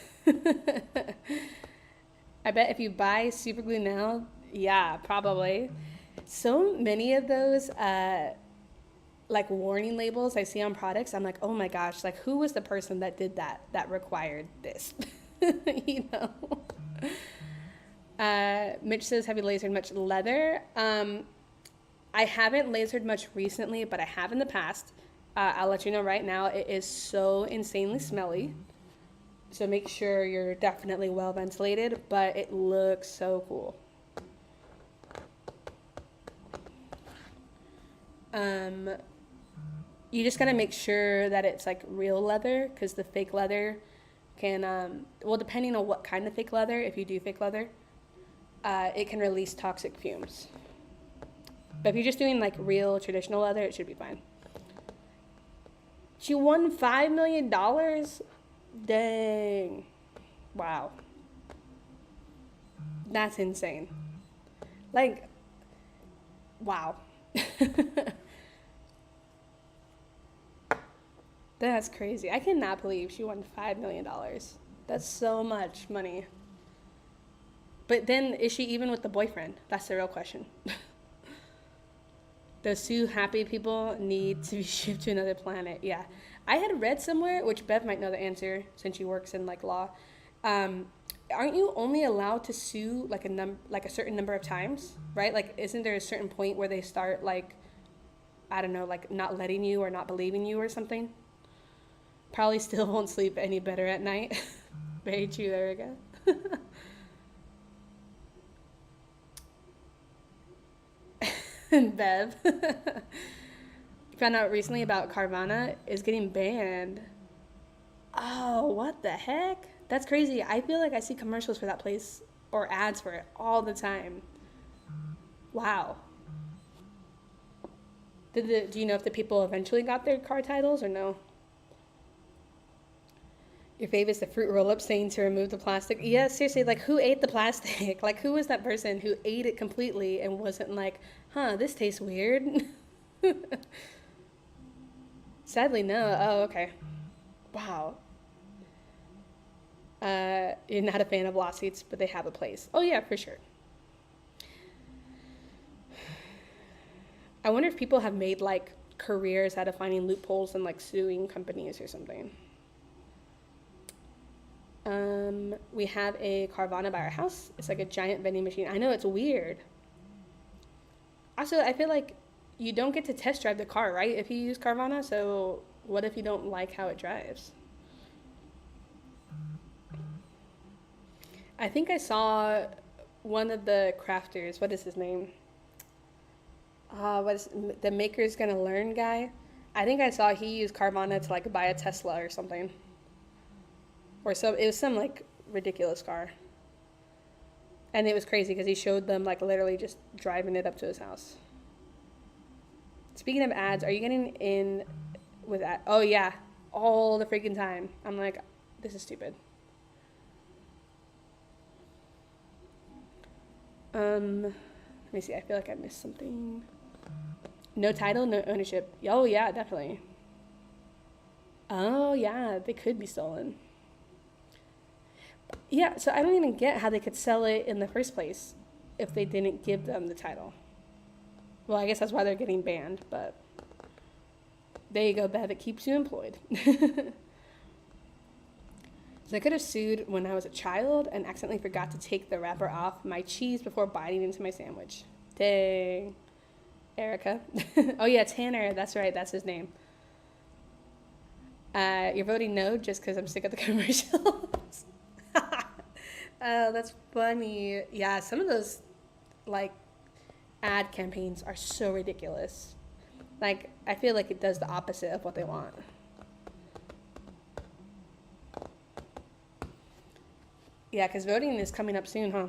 I bet if you buy super glue now, yeah, probably. So many of those like warning labels I see on products, I'm like, oh my gosh, like who was the person that did that required this? You know? Mitch says, have you lasered much leather? I haven't lasered much recently, but I have in the past. I'll let you know right now, it is so insanely smelly. So make sure you're definitely well ventilated, but it looks so cool. You just gotta make sure that it's like real leather, because the fake leather can, well, depending on what kind of fake leather, if you do fake leather, it can release toxic fumes. But if you're just doing like real traditional leather, it should be fine. She won $5 million? Dang. Wow. That's insane. Like, wow. That's crazy. I cannot believe she won $5 million. That's so much money. But then, is she even with the boyfriend? That's the real question. Those Sue happy people need to be shipped to another planet. Yeah. I had read somewhere, which Bev might know the answer since she works in like law. Aren't you only allowed to sue like a certain number of times, right? Like, isn't there a certain point where they start like, I don't know, like not letting you or not believing you or something? Probably still won't sleep any better at night. Very true, Erica. Bev. Found out recently about Carvana is getting banned. Oh, what the heck? That's crazy. I feel like I see commercials for that place or ads for it all the time. Wow. Do you know if the people eventually got their car titles or no? Your fave is the fruit roll-up saying to remove the plastic. Yeah, seriously, like who ate the plastic? Like who was that person who ate it completely and wasn't like, huh, this tastes weird? Sadly, no. Oh, okay. Wow. You're not a fan of lawsuits, but they have a place. Oh yeah, for sure. I wonder if people have made like careers out of finding loopholes and like suing companies or something. We have a Carvana by our house. It's like a giant vending machine. I know, it's weird. Also, I feel like you don't get to test drive the car, right? If you use Carvana, so what if you don't like how it drives? I think I saw one of the crafters, what is his name? What is the Maker's Gonna Learn guy? I think I saw he used Carvana to like buy a Tesla or something. Or so it was some like ridiculous car. And it was crazy because he showed them like literally just driving it up to his house. Speaking of ads, are you getting in with that? Oh yeah, all the freaking time. I'm like, this is stupid. Let me see. I feel like I missed something. No title, no ownership. Oh yeah, definitely. Oh, yeah, they could be stolen. Yeah, so I don't even get how they could sell it in the first place if they didn't give them the title. Well, I guess that's why they're getting banned, but there you go, Bev. It keeps you employed. So I could have sued when I was a child and accidentally forgot to take the wrapper off my cheese before biting into my sandwich. Dang. Erica. Oh, yeah, Tanner. That's right. That's his name. You're voting no just because I'm sick of the commercials. Oh, that's funny. Yeah, some of those, like, ad campaigns are so ridiculous. Like, I feel like it does the opposite of what they want. Yeah, because voting is coming up soon, huh?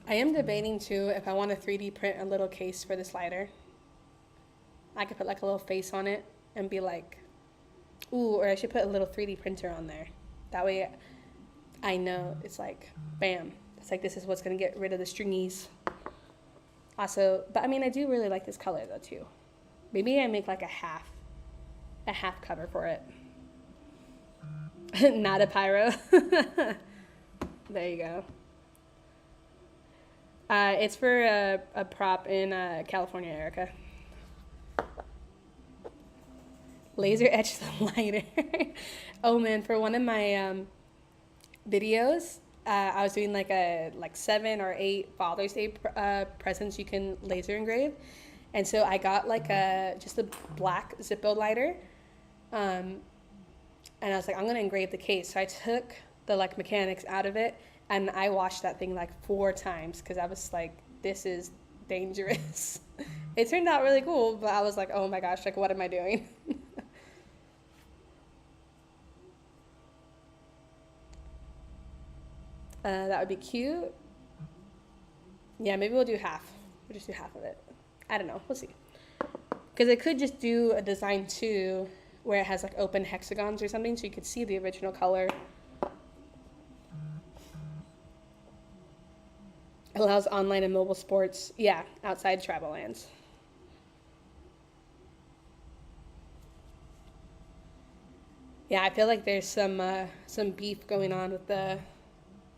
I am debating, too, if I want to 3D print a little case for the slider. I could put, like, a little face on it and be like, ooh, or I should put a little 3D printer on there. That way I know it's like, bam. It's like, this is what's going to get rid of the stringies. Also, but I mean, I do really like this color, though, too. Maybe I make, like, a half cover for it. Not a pyro. There you go. It's for a prop in California, Erica. Laser etch the lighter. Oh man, for one of my videos, I was doing like 7 or 8 Father's Day presents you can laser engrave, and so I got like just a black Zippo lighter, and I was like, I'm gonna engrave the case. So I took the like mechanics out of it, and I washed that thing like 4 times because I was like, this is dangerous. It turned out really cool, but I was like, oh my gosh, like what am I doing? That would be cute. Yeah, maybe we'll do half. We'll just do half of it. I don't know. We'll see. Because I could just do a design too where it has like open hexagons or something so you could see the original color. Allows online and mobile sports. Yeah, outside travel lands. Yeah, I feel like there's some beef going on with the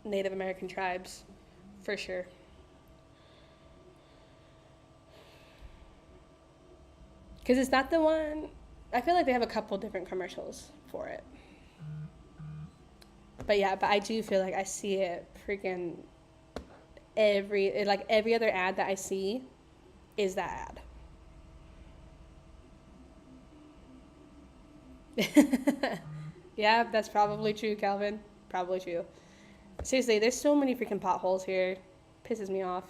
Native American tribes, for sure. Because it's not the one. I feel like they have a couple different commercials for it. But yeah, but I do feel like I see it freaking every other ad that I see is that ad. Yeah, that's probably true, Calvin. Probably true. Seriously, there's so many freaking potholes here. Pisses me off.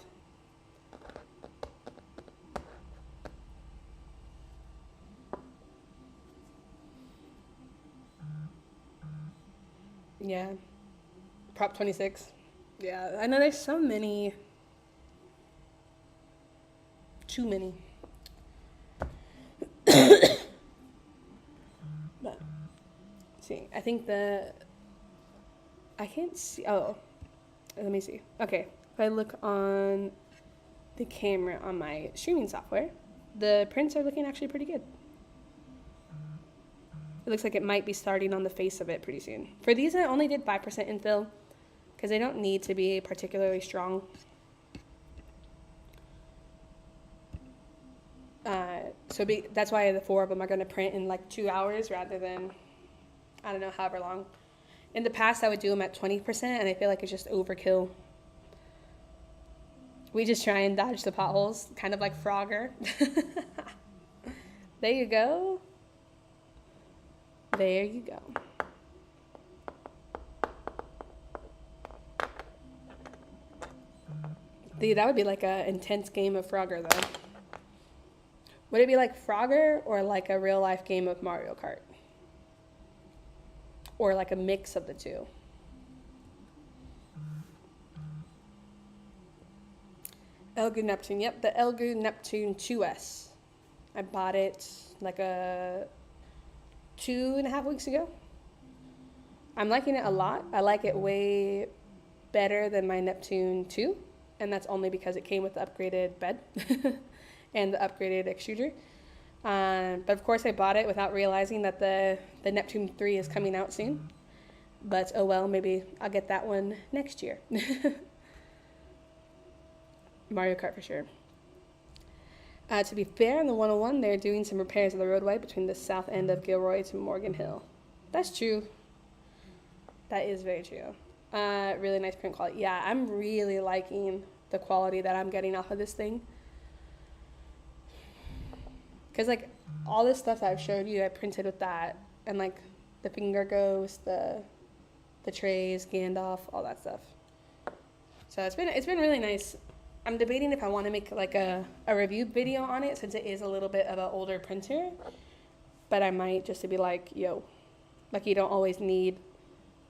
Yeah. Prop 26. Yeah, I know there's so many. Too many. But, see, I think I can't see. Oh, let me see. Okay, if I look on the camera on my streaming software, the prints are looking actually pretty good. It looks like it might be starting on the face of it pretty soon. For these, I only did 5% infill because they don't need to be particularly strong. That's why the 4 of them are going to print in like 2 hours rather than, I don't know, however long. In the past, I would do them at 20%, and I feel like it's just overkill. We just try and dodge the potholes, kind of like Frogger. There you go. There you go. Dude, that would be like an intense game of Frogger, though. Would it be like Frogger or like a real life game of Mario Kart? Or like a mix of the two? Elgu Neptune. Yep, the Elgu Neptune 2S. I bought it like 2.5 weeks ago. I'm liking it a lot. I like it way better than my Neptune 2, and that's only because it came with the upgraded bed and the upgraded extruder. But of course, I bought it without realizing that the Neptune 3 is coming out soon. But oh well, maybe I'll get that one next year. Mario Kart for sure. To be fair, in the 101, they're doing some repairs of the roadway between the south end of Gilroy to Morgan Hill. That's true. That is very true. Really nice print quality. Yeah, I'm really liking the quality that I'm getting off of this thing. Because, like, all this stuff that I've showed you, I printed with that. And, like, the Finger Ghost, the trays, Gandalf, all that stuff. So it's been really nice. I'm debating if I want to make, like, a review video on it, since it is a little bit of an older printer. But I might, just to be like, yo, like, you don't always need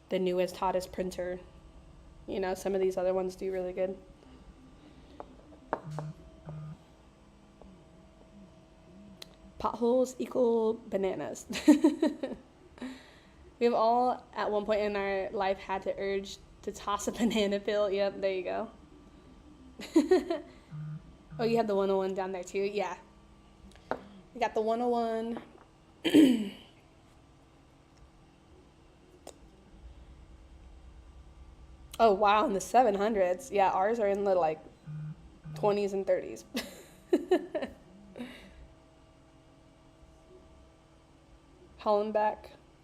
the newest, hottest printer. You know, some of these other ones do really good. Potholes equal bananas. We have all, at one point in our life, had the urge to toss a banana peel. Yep, there you go. Oh, you have the 101 down there too? Yeah. We got the 101. Oh, wow, in the 700s. Yeah, ours are in the, like, 20s and 30s. Hollenback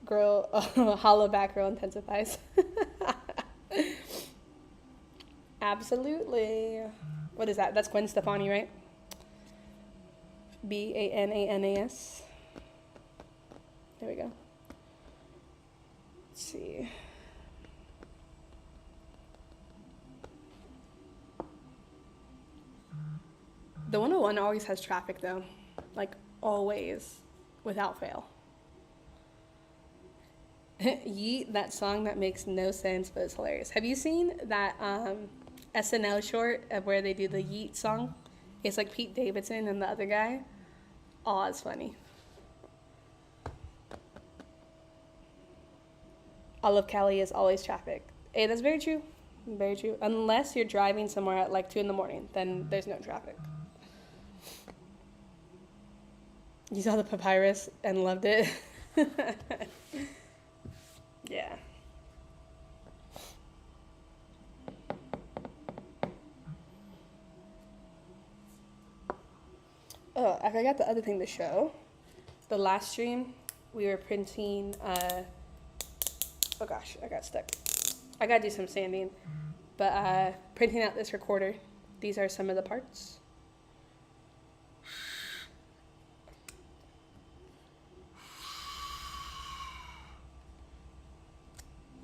girl, hollowback girl intensifies. Absolutely. What is that? That's Gwen Stefani, right? Bananas. There we go. Let's see. The 101 always has traffic, though. Like, always. Without fail. Yeet, that song that makes no sense, but it's hilarious. Have you seen that SNL short of where they do the Yeet song? It's like Pete Davidson and the other guy. Oh, it's funny. All of Cali is always traffic. Hey, that's very true. Very true. Unless you're driving somewhere at like 2 in the morning, then there's no traffic. You saw the papyrus and loved it. Yeah. Oh, I forgot the other thing to show. The last stream, we were printing, oh gosh, I got stuck. I gotta do some sanding. But printing out this recorder. These are some of the parts.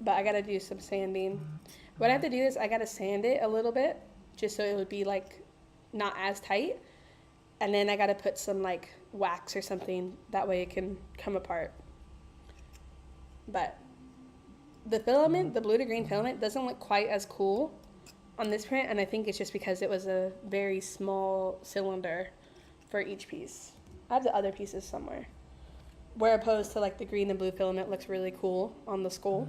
But I gotta do some sanding. What I have to do is I gotta sand it a little bit, just so it would be like not as tight. And then I gotta put some like wax or something, that way it can come apart. But the filament, the blue to green filament, doesn't look quite as cool on this print, and I think it's just because it was a very small cylinder for each piece. I have the other pieces somewhere. Where opposed to like the green and blue filament looks really cool on the skull.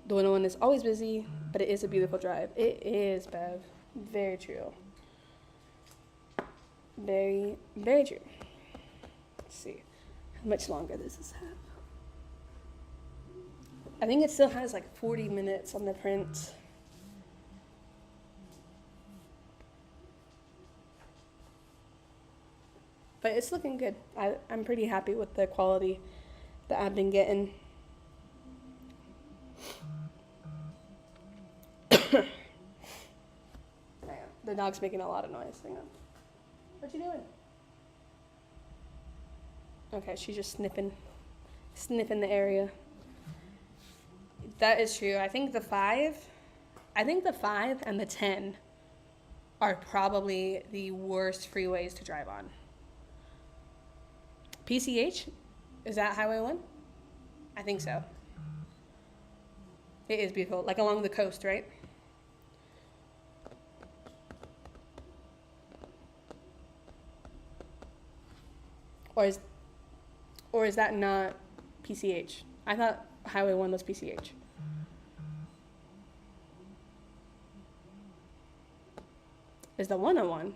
The 101 is always busy, but it is a beautiful drive. It is, Bev. Very true. Very, very true. Let's see. How much longer does this have? I think it still has like 40 minutes on the print. But it's looking good. I'm pretty happy with the quality that I've been getting. The dog's making a lot of noise. Hang on. What you doing? Okay, she's just sniffing the area. That is true. I think the 5 and the 10 are probably the worst freeways to drive on. PCH? Is that Highway 1? I think so. It is beautiful. Like along the coast, right? Or is that not PCH. I thought Highway 1 was PCH. Is the 101?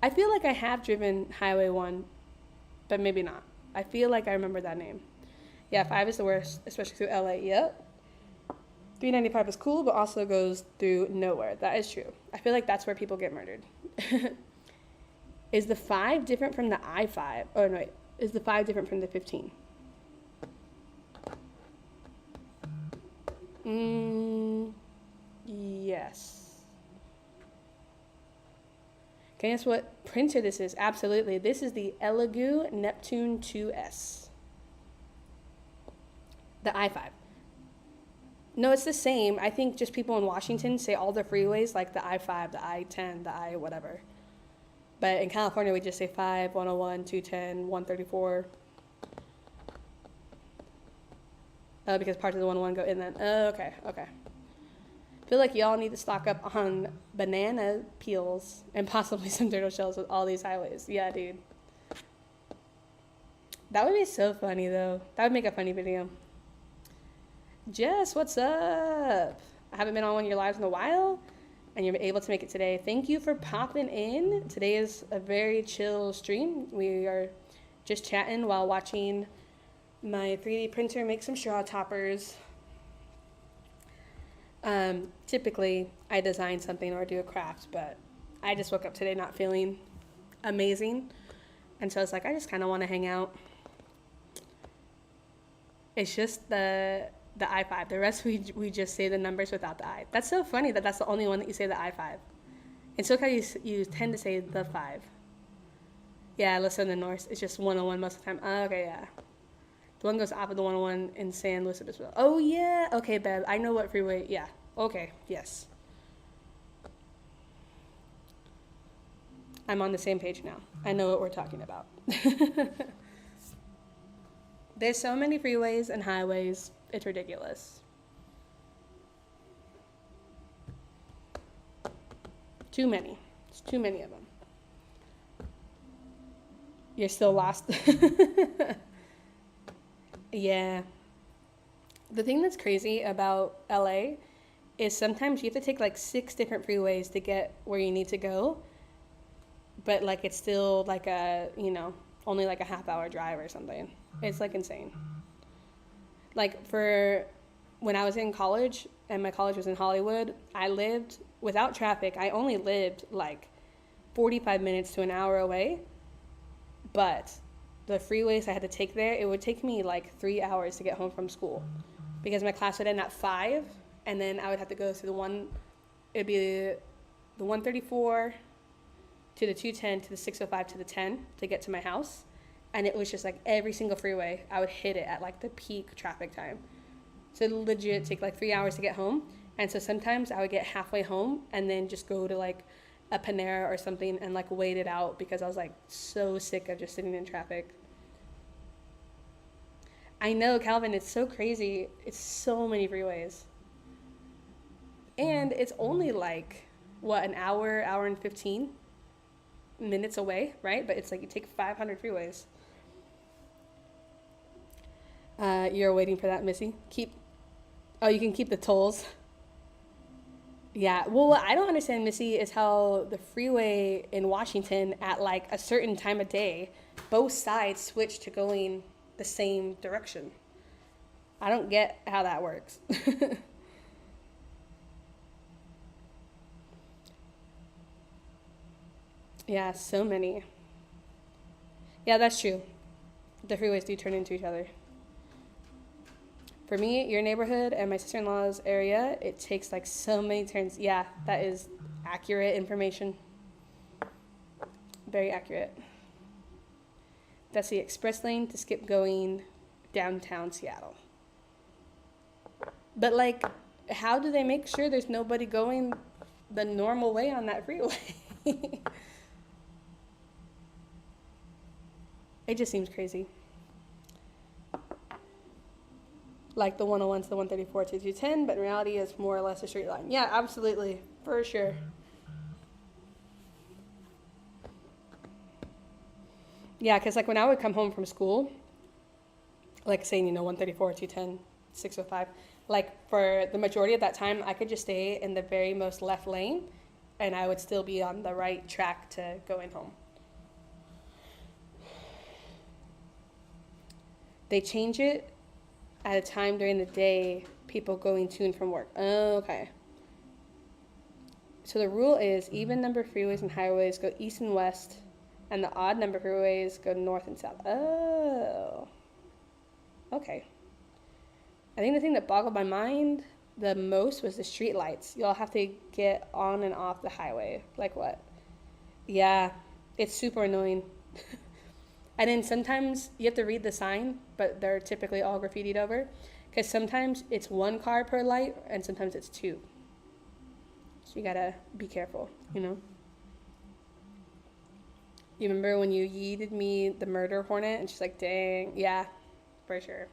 I feel like I have driven Highway 1, but maybe not. I feel like I remember that name. Yeah, 5 is the worst, especially through LA. Yep. 395 is cool, but also goes through nowhere. That is true. I feel like that's where people get murdered. Is the 5 different from the I-5? Oh, no, wait. Is the 5 different from the 15? Yes. Can you guess what printer this is? Absolutely. This is the Elegoo Neptune 2S. The I-5. No, it's the same. I think just people in Washington say all the freeways, like the I-5, the I-10, the I whatever. But in California, we just say 5, 101, 210, 134. Because parts of the 101 go in then. Oh, okay. I feel like y'all need to stock up on banana peels and possibly some turtle shells with all these highways. Yeah, dude. That would be so funny, though. That would make a funny video. Jess, what's up? I haven't been on one of your lives in a while, and you're able to make it today. Thank you for popping in. Today is a very chill stream. We are just chatting while watching my 3D printer make some straw toppers. Typically, I design something or do a craft, but I just woke up today not feeling amazing, and so I was like, I just kind of want to hang out. It's just the I-5. The rest we just say the numbers without the I. That's so funny that that's the only one that you say the I-5. In SoCal, you tend to say the 5. Yeah, listen, the North, it's just 101 most of the time. Oh, okay, yeah. The one goes off of the 101 in San Luis Obispo. Oh, yeah. Okay, babe. I know what freeway. Yeah. Okay. Yes. I'm on the same page now. I know what we're talking about. There's so many freeways and highways. It's ridiculous. Too many. It's too many of them. You're still lost. Yeah. The thing that's crazy about LA is sometimes you have to take like 6 different freeways to get where you need to go. But like it's still like a, only like a half-hour drive or something. It's like insane. Like for when I was in college and my college was in Hollywood, I lived without traffic. I only lived like 45 minutes to an hour away. But the freeways I had to take there, it would take me like 3 hours to get home from school because my class would end at 5, and then I would have to go through it'd be the 134 to the 210 to the 605 to the 10 to get to my house. And it was just like every single freeway, I would hit it at like the peak traffic time. So it legit take like 3 hours to get home. And so sometimes I would get halfway home and then just go to like a Panera or something and like wait it out because I was like so sick of just sitting in traffic. I know, Calvin, it's so crazy. It's so many freeways. And it's only like, an hour and 15 minutes away, right? But it's like you take 500 freeways. You're waiting for that, Missy? You can keep the tolls. Yeah, well, what I don't understand, Missy, is how the freeway in Washington at like a certain time of day, both sides switch to going the same direction. I don't get how that works. Yeah, so many. Yeah, that's true. The freeways do turn into each other. For me, your neighborhood and my sister-in-law's area, it takes like so many turns. Yeah, that is accurate information. Very accurate. That's the express lane to skip going downtown Seattle. But like, how do they make sure there's nobody going the normal way on that freeway? It just seems crazy. Like the 101 to the 134 to 210, but in reality it's more or less a straight line. Yeah, absolutely, for sure. Yeah, because like when I would come home from school, like saying, 134, 210, 605, like for the majority of that time, I could just stay in the very most left lane and I would still be on the right track to going home. They change it at a time during the day, people going to and from work. Oh, okay. So the rule is even number freeways and highways go east and west, and the odd number freeways go north and south. Oh, okay. I think the thing that boggled my mind the most was the street lights. Y'all have to get on and off the highway. Like what? Yeah, it's super annoying. And then sometimes you have to read the sign, but they're typically all graffitied over. Because sometimes it's one car per light, and sometimes it's two. So you gotta be careful, You remember when you yeeted me the murder hornet, and she's like, dang, yeah, for sure.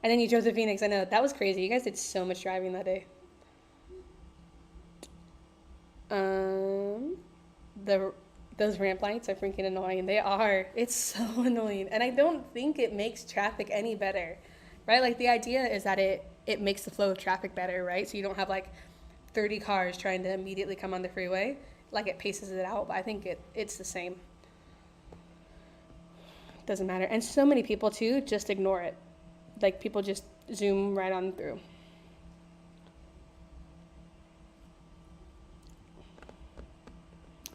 And then you drove to Phoenix. I know, that was crazy. You guys did so much driving that day. Those ramp lights are freaking annoying. They are. It's so annoying. And I don't think it makes traffic any better, right? Like the idea is that it makes the flow of traffic better, right? So you don't have like 30 cars trying to immediately come on the freeway. Like it paces it out, but I think it's the same. Doesn't matter. And so many people too just ignore it. Like people just zoom right on through.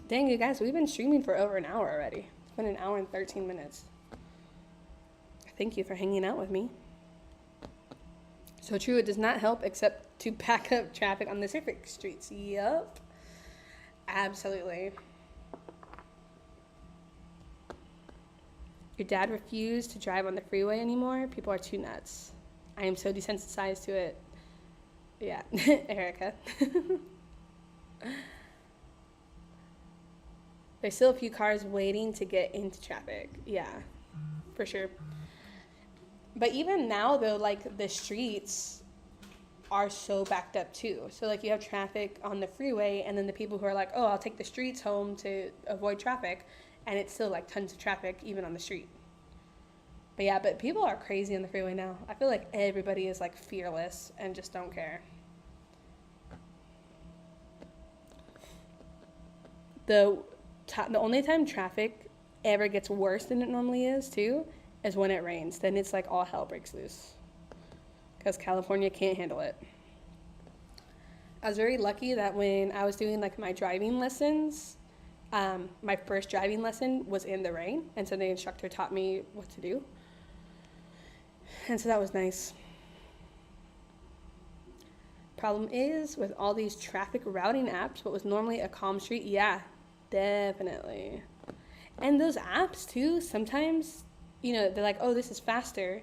Dang, you guys, we've been streaming for over an hour already. It's been an hour and 13 minutes. Thank you for hanging out with me. So true, it does not help except to back up traffic on the civic streets. Yup. Absolutely. Your dad refused to drive on the freeway anymore? People are too nuts. I am so desensitized to it. Yeah, Erica. There's still a few cars waiting to get into traffic. Yeah, for sure. But even now, though, like the streets are so backed up too. So like you have traffic on the freeway, and then the people who are like, oh, I'll take the streets home to avoid traffic, and it's still like tons of traffic even on the street. But yeah, but people are crazy on the freeway now. I feel like everybody is like fearless and just don't care. The only time traffic ever gets worse than it normally is too is when it rains. Then it's like all hell breaks loose because California can't handle it. I was very lucky that when I was doing like my driving lessons, my first driving lesson was in the rain, and so the instructor taught me what to do, and so that was nice. Problem is with all these traffic routing apps, what was normally a calm street, yeah, definitely. And those apps too, sometimes, they're like, oh, this is faster,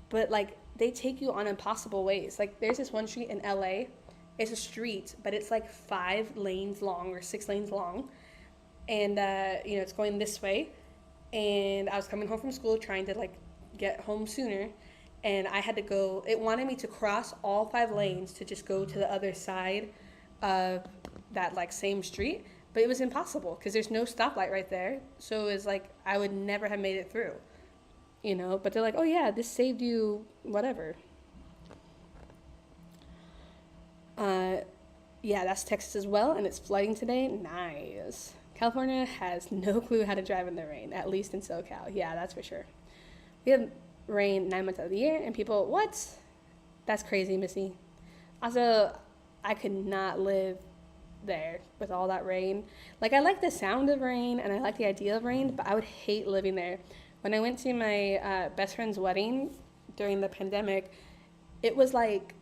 but like they take you on impossible ways. Like there's this one street in LA, it's a street, but it's like 5 lanes long or 6 lanes long. And, it's going this way. And I was coming home from school trying to like get home sooner. And I had to go, it wanted me to cross all 5 lanes to just go to the other side of that like same street. But it was impossible because there's no stoplight right there. So it was like, I would never have made it through, But they're like, oh yeah, this saved you whatever. Yeah, that's Texas as well. And it's flooding today. Nice. California has no clue how to drive in the rain, at least in SoCal. Yeah, that's for sure. We have rain 9 months out of the year, and people, what? That's crazy, Missy. Also, I could not live there with all that rain. Like, I like the sound of rain, and I like the idea of rain, but I would hate living there. When I went to my best friend's wedding during the pandemic, it was like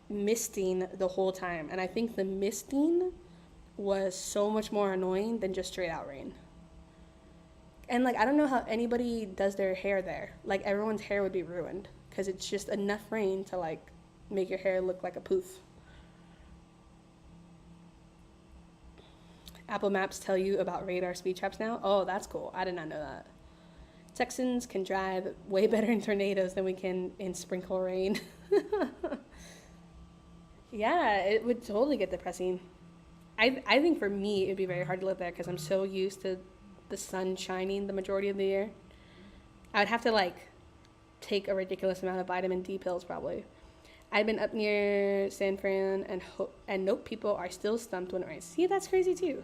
misting the whole time, and I think the misting was so much more annoying than just straight out rain. And like I don't know how anybody does their hair there. Like everyone's hair would be ruined because it's just enough rain to like make your hair look like a poof. Apple Maps tell you about radar speed traps now. Oh, that's cool. I did not know that. Texans can drive way better in tornadoes than we can in sprinkle rain. Yeah, it would totally get depressing. I think for me, it'd be very hard to live there because I'm so used to the sun shining the majority of the year. I would have to like take a ridiculous amount of vitamin D pills probably. I've been up near San Fran and nope, people are still stumped when it rains. See, that's crazy too.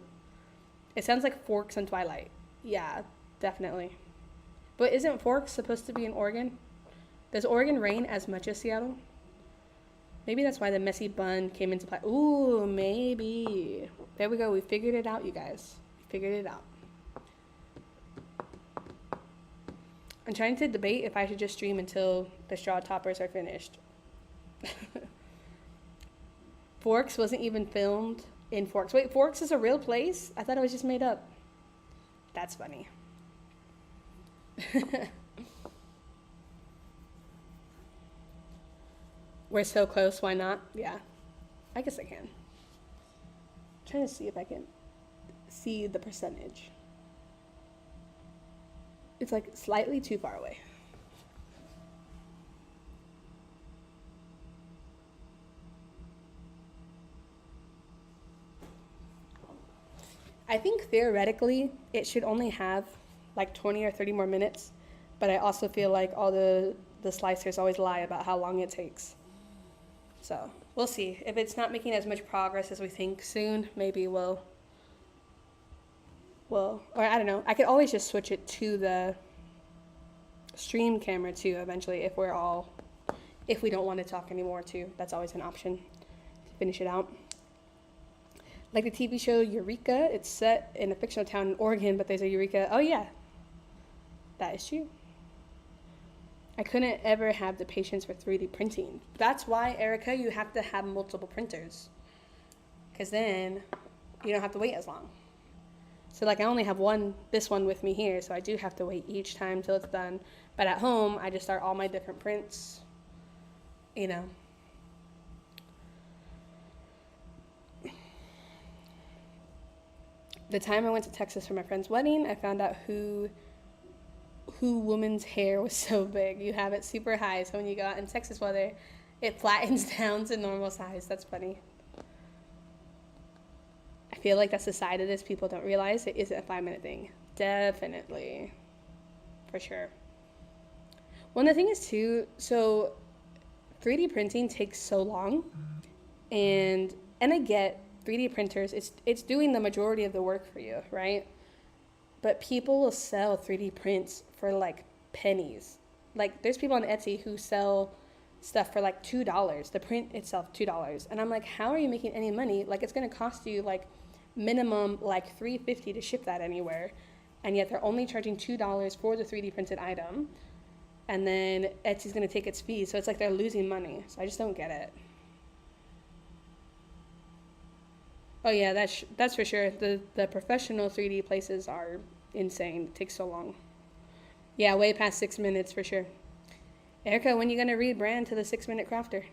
It sounds like Forks and Twilight. Yeah, definitely. But isn't Forks supposed to be in Oregon? Does Oregon rain as much as Seattle? Maybe that's why the messy bun came into play. Ooh, maybe. There we go. We figured it out, you guys. We figured it out. I'm trying to debate if I should just stream until the straw toppers are finished. Forks wasn't even filmed in Forks. Wait, Forks is a real place? I thought it was just made up. That's funny. We're so close, why not? Yeah, I guess I can. I'm trying to see if I can see the percentage. It's like slightly too far away. I think theoretically it should only have like 20 or 30 more minutes, but I also feel like all the slicers always lie about how long it takes. So we'll see. If it's not making as much progress as we think soon, maybe we'll, or I don't know. I could always just switch it to the stream camera too eventually if we don't want to talk anymore too. That's always an option to finish it out. Like the TV show Eureka, it's set in a fictional town in Oregon, but there's a Eureka. Oh yeah, that is true. I couldn't ever have the patience for 3D printing. That's why, Erica, you have to have multiple printers. Because then you don't have to wait as long. So like I only have this one with me here, so I do have to wait each time till it's done. But at home, I just start all my different prints, you know. The time I went to Texas for my friend's wedding, I found out who woman's hair was so big. You have it super high, so when you go out in Texas weather, it flattens down to normal size. That's funny. I feel like that's the side of this people don't realize. It isn't a 5-minute thing. Definitely. For sure. One of the things too, so 3D printing takes so long, and I get 3D printers, it's doing the majority of the work for you, right? But people will sell 3D prints for like pennies. Like there's people on Etsy who sell stuff for like $2. The print itself, $2. And I'm like, how are you making any money? Like it's gonna cost you like minimum like $3.50 to ship that anywhere. And yet they're only charging $2 for the 3D printed item. And then Etsy's gonna take its fee. So it's like they're losing money. So I just don't get it. Oh yeah, that's for sure. The professional 3D places are insane. It takes so long. Yeah, way past 6 minutes for sure. Erica, when you gonna rebrand to the 6-minute crafter?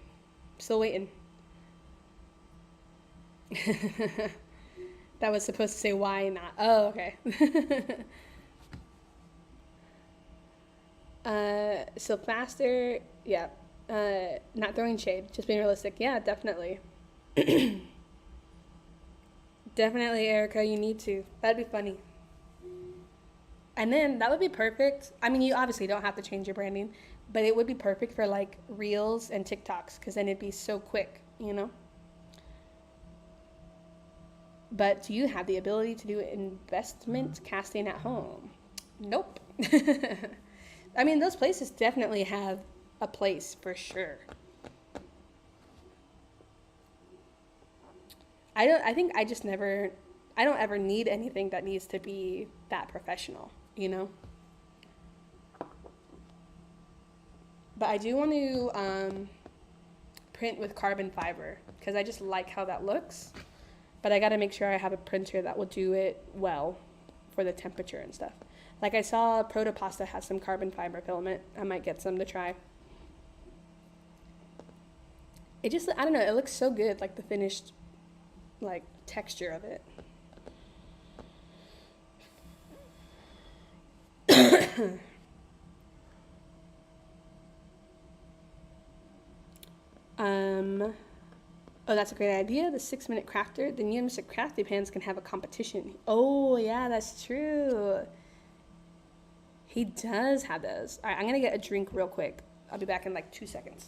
Still waiting. That was supposed to say why not. Oh, okay. So faster, yeah. Not throwing shade, just being realistic. Yeah, definitely. Definitely, Erica, you need to. That'd be funny. And then that would be perfect. I mean, you obviously don't have to change your branding, but it would be perfect for like Reels and TikToks because then it'd be so quick, you know? But do you have the ability to do investment casting at home? Nope. I mean, those places definitely have a place for sure. I think I don't ever need anything that needs to be that professional, you know? But I do want to print with carbon fiber because I just like how that looks. But I got to make sure I have a printer that will do it well for the temperature and stuff. Like I saw Protopasta has some carbon fiber filament. I might get some to try. It just, I don't know, it looks so good, like the finished like texture of it. Oh, that's a great idea. The 6-minute crafter. Then you and Mr. Crafty Pants can have a competition. Oh, yeah, that's true. He does have those. All right, I'm going to get a drink real quick. I'll be back in like 2 seconds.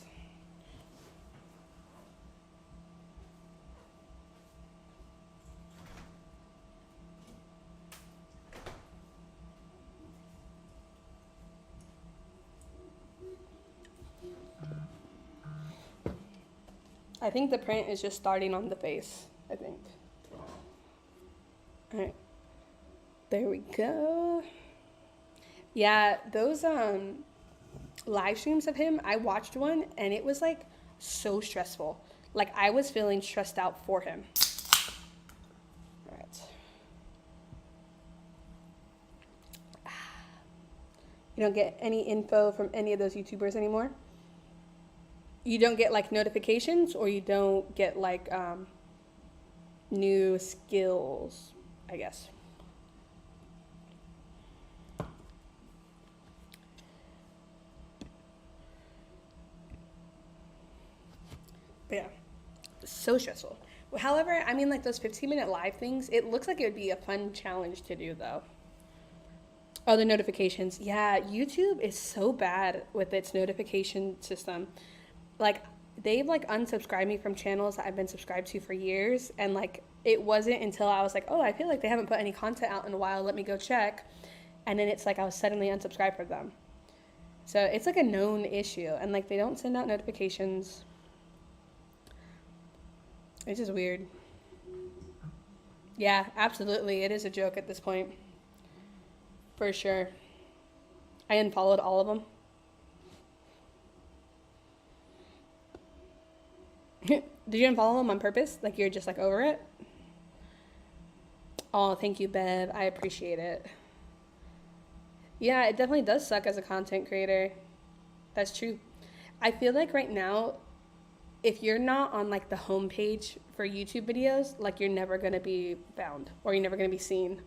I think the print is just starting on the face, I think. All right. There we go. Yeah, those live streams of him, I watched one and it was like so stressful. Like I was feeling stressed out for him. All right. You don't get any info from any of those YouTubers anymore? You don't get like notifications, or you don't get like new skills, I guess. But yeah, so stressful. However, I mean, like those 15-minute live things, it looks like it would be a fun challenge to do though. Oh, the notifications. Yeah, YouTube is so bad with its notification system. Like, they've like unsubscribed me from channels that I've been subscribed to for years. And like, it wasn't until I was like, oh, I feel like they haven't put any content out in a while. Let me go check. And then it's like I was suddenly unsubscribed from them. So it's like a known issue. And like, they don't send out notifications. It's just weird. Yeah, absolutely. It is a joke at this point. For sure. I unfollowed all of them. Did you unfollow them on purpose? Like you're just like over it? Oh, thank you, Bev. I appreciate it. Yeah, it definitely does suck as a content creator. That's true. I feel like right now, if you're not on like the homepage for YouTube videos, like you're never going to be found or you're never going to be seen.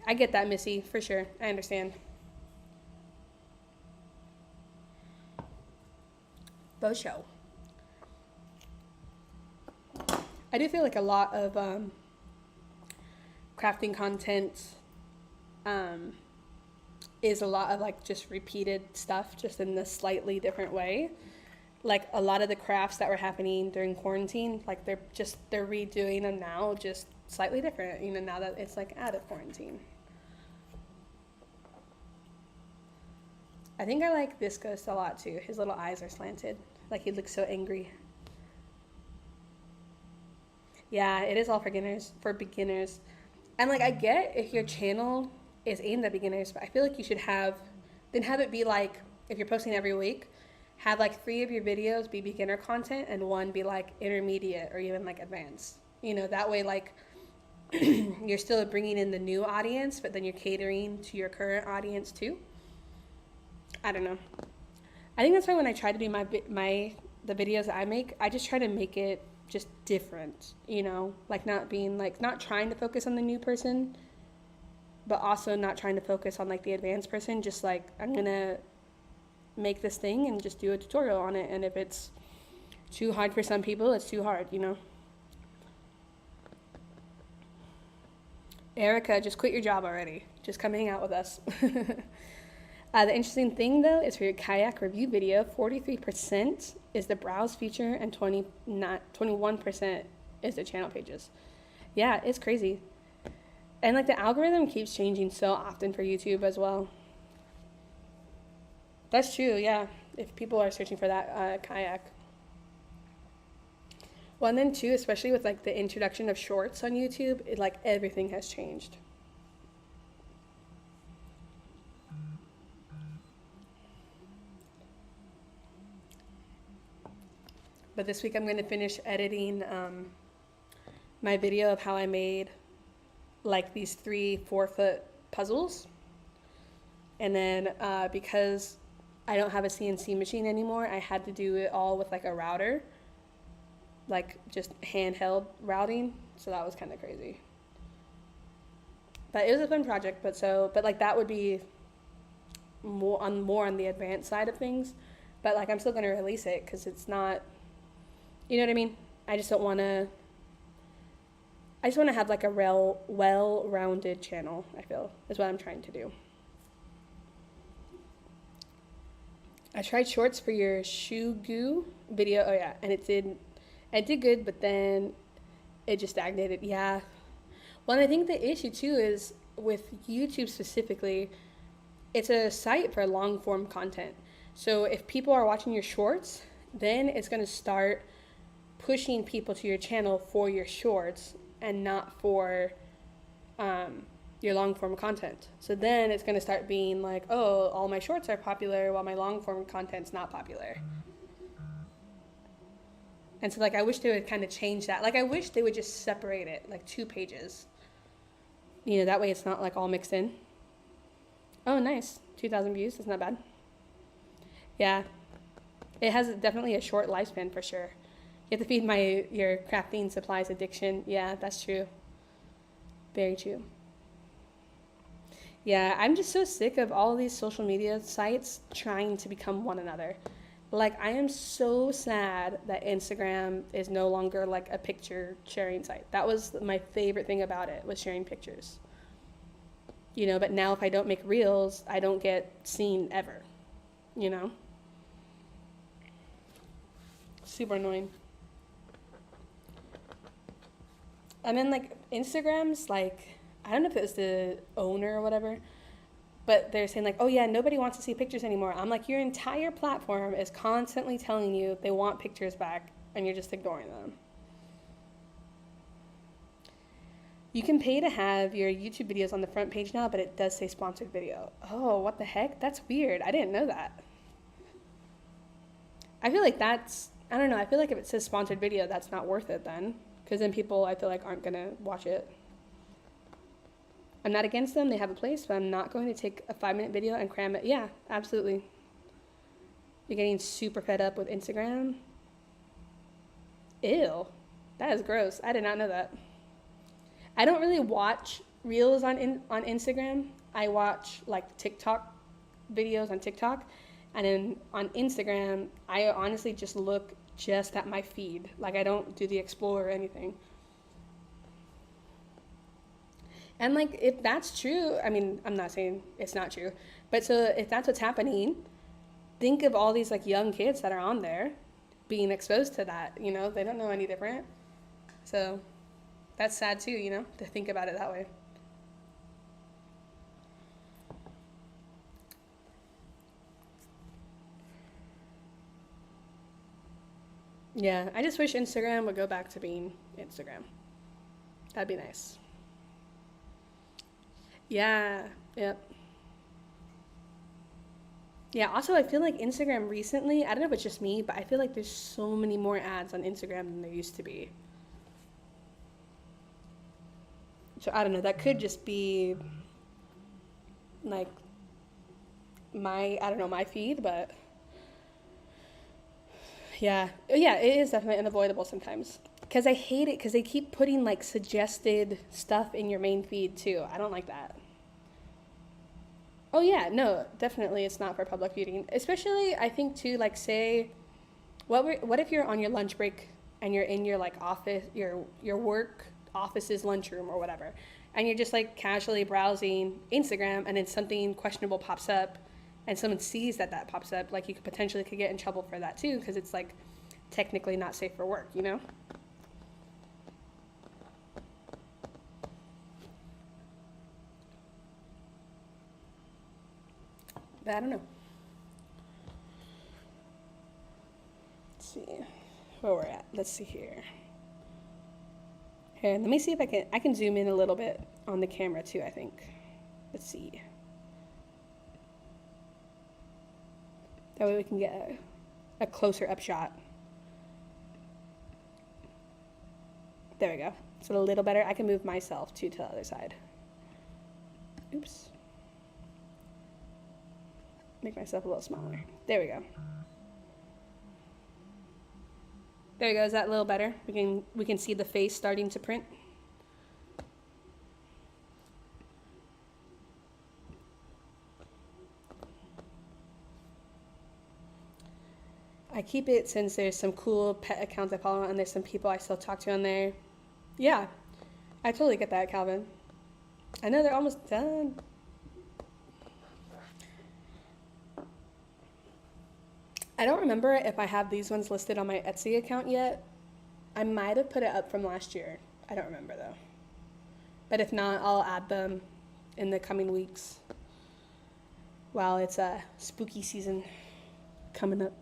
I get that, Missy, for sure. I understand. Bo show. I do feel like a lot of crafting content is a lot of like just repeated stuff, just in a slightly different way. Like a lot of the crafts that were happening during quarantine, like they're redoing them now, just slightly different, you know, now that it's like out of quarantine. I think I like this ghost a lot too. His little eyes are slanted. Like he looks so angry. Yeah, it is all for beginners. And like I get if your channel is aimed at beginners, but I feel like you should have it be like, if you're posting every week, have like 3 of your videos be beginner content and 1 be like intermediate or even like advanced. You know, that way like you're still bringing in the new audience, but then you're catering to your current audience too. I don't know. I think that's why when I try to do the videos that I make, I just try to make it just different, you know, like not trying to focus on the new person, but also not trying to focus on like the advanced person. Just like, I'm gonna make this thing and just do a tutorial on it, and if it's too hard for some people, it's too hard, you know. Erica, just quit your job already. Just come hang out with us. The interesting thing, though, is for your kayak review video, 43% is the browse feature and 21% is the channel pages. Yeah, it's crazy. And, like, the algorithm keeps changing so often for YouTube as well. That's true, yeah, if people are searching for that kayak. Well, and then, too, especially with, like, the introduction of shorts on YouTube, everything has changed. But this week I'm going to finish editing my video of how I made like these 3 4-foot puzzles. And then because I don't have a CNC machine anymore, I had to do it all with like a router, like just handheld routing. So that was kind of crazy. But it was a fun project. But like that would be more on the advanced side of things. But like I'm still going to release it because it's not. You know what I mean? I just want to have like a well-rounded channel, I feel, is what I'm trying to do. I tried shorts for your Shugu video. Oh yeah, and it did good, but then it just stagnated. Yeah. Well, and I think the issue too is with YouTube specifically, it's a site for long form content. So if people are watching your shorts, then it's going to start pushing people to your channel for your shorts and not for um, your long form content. So then it's going to start being like, oh, all my shorts are popular while my long form content's not popular. And so, like, I wish they would kind of change that. Like, I wish they would just separate it, like, 2 pages. You know, that way it's not, like, all mixed in. Oh, nice. 2,000 views. That's not bad. Yeah. It has definitely a short lifespan for sure. You have to feed your crafting supplies addiction. Yeah, that's true. Very true. Yeah, I'm just so sick of all of these social media sites trying to become one another. Like, I am so sad that Instagram is no longer like a picture sharing site. That was my favorite thing about it, was sharing pictures. You know, but now if I don't make reels, I don't get seen ever. You know? Super annoying. And then, like, Instagram's like, I don't know if it was the owner or whatever, but they're saying, like, oh yeah, nobody wants to see pictures anymore. I'm like, your entire platform is constantly telling you they want pictures back, and you're just ignoring them. You can pay to have your YouTube videos on the front page now, but it does say sponsored video. Oh, what the heck? That's weird. I didn't know that. I feel like I don't know. I feel like if it says sponsored video, that's not worth it then. Because then people, I feel like, aren't going to watch it. I'm not against them. They have a place, but I'm not going to take a 5-minute video and cram it. Yeah, absolutely. You're getting super fed up with Instagram? Ew. That is gross. I did not know that. I don't really watch reels on Instagram. I watch, like, TikTok videos on TikTok. And then on Instagram, I honestly just look just at my feed. Like, I don't do the explore or anything. And, like, if that's true, I mean, I'm not saying it's not true, but so if that's what's happening, think of all these, like, young kids that are on there being exposed to that, you know? They don't know any different. So that's sad too, you know, to think about it that way. Yeah, I just wish Instagram would go back to being Instagram. That'd be nice. Yeah, yep. Yeah, also I feel like Instagram recently, I don't know if it's just me, but I feel like there's so many more ads on Instagram than there used to be. So I don't know, that could just be like I don't know, my feed, but yeah, it is definitely unavoidable sometimes. Because I hate it because they keep putting like suggested stuff in your main feed too. I don't like that. Oh yeah, no, definitely it's not for public viewing. Especially I think too, like say, what if you're on your lunch break and you're in your like office, your work office's lunchroom or whatever, and you're just like casually browsing Instagram and then something questionable pops up, and someone sees that pops up, like you could get in trouble for that too because it's like technically not safe for work, you know? But I don't know. Let's see where we're at. Let's see here. Here, let me see if I can zoom in a little bit on the camera too, I think. Let's see. That way we can get a closer up shot. There we go. It's a little better. I can move myself too to the other side. Oops. Make myself a little smaller. There we go. There we go. Is that a little better? We can see the face starting to print. I keep it since there's some cool pet accounts I follow and there's some people I still talk to on there. Yeah, I totally get that, Calvin. I know they're almost done. I don't remember if I have these ones listed on my Etsy account yet. I might have put it up from last year. I don't remember though. But if not, I'll add them in the coming weeks while it's a spooky season coming up.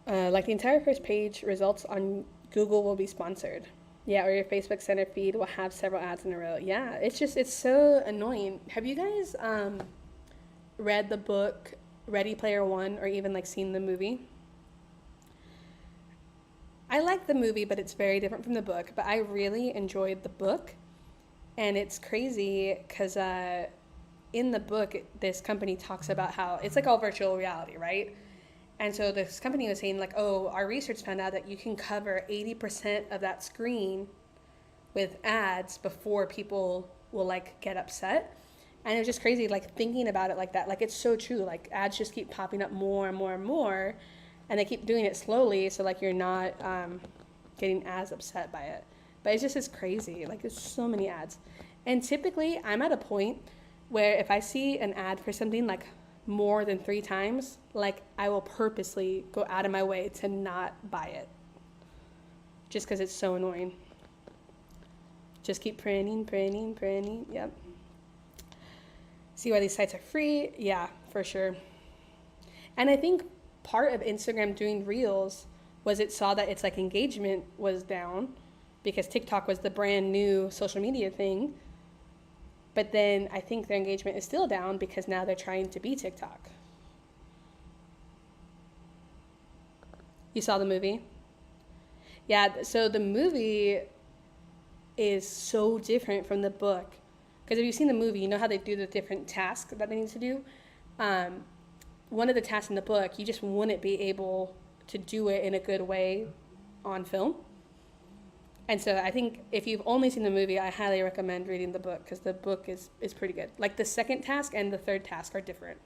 Like the entire first page, results on Google will be sponsored. Yeah, or your Facebook center feed will have several ads in a row. Yeah, it's so annoying. Have you guys read the book Ready Player One or even like seen the movie? I like the movie, but it's very different from the book. But I really enjoyed the book. And it's crazy because in the book, this company talks about how it's like all virtual reality, right? And so this company was saying like, oh, our research found out that you can cover 80% of that screen with ads before people will like get upset. And it was just crazy, like thinking about it like that. Like it's so true. Like ads just keep popping up more and more and more, and they keep doing it slowly. So like you're not getting as upset by it. But it's crazy. Like there's so many ads. And typically I'm at a point where if I see an ad for something like more than 3 times, like I will purposely go out of my way to not buy it. Just because it's so annoying. Just keep printing. Yep. See why these sites are free? Yeah, for sure. And I think part of Instagram doing Reels was it saw that its like engagement was down because TikTok was the brand new social media thing. But then I think their engagement is still down because now they're trying to be TikTok. You saw the movie? Yeah, so the movie is so different from the book. Because if you've seen the movie, you know how they do the different tasks that they need to do. One of the tasks in the book, you just wouldn't be able to do it in a good way on film. And so I think if you've only seen the movie, I highly recommend reading the book because the book is pretty good. Like the second task and the third task are different.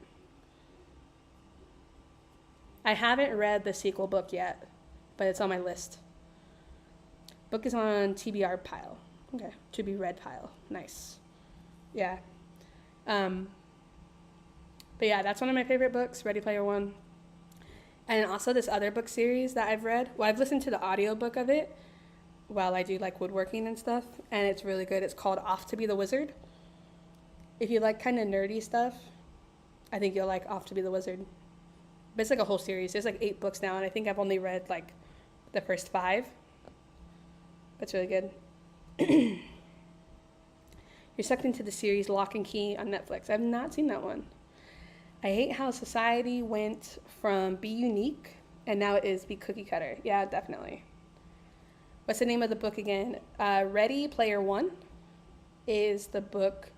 I haven't read the sequel book yet, but it's on my list. Book is on TBR pile. Okay, to be read pile. Nice. Yeah. But yeah, that's one of my favorite books, Ready Player One. And also this other book series that I've read. Well, I've listened to the audiobook of it while I do like woodworking and stuff, and it's really good. It's called Off to Be the Wizard. If you like kind of nerdy stuff, I think you'll like Off to Be the Wizard. But it's like a whole series. There's like 8 books now, and I think I've only read like the first 5. But it's really good. You're sucked into the series Lock and Key on Netflix. I've not seen that one. I hate how society went from be unique and now it is be cookie cutter. Yeah, definitely. What's the name of the book again? Ready Player One is the book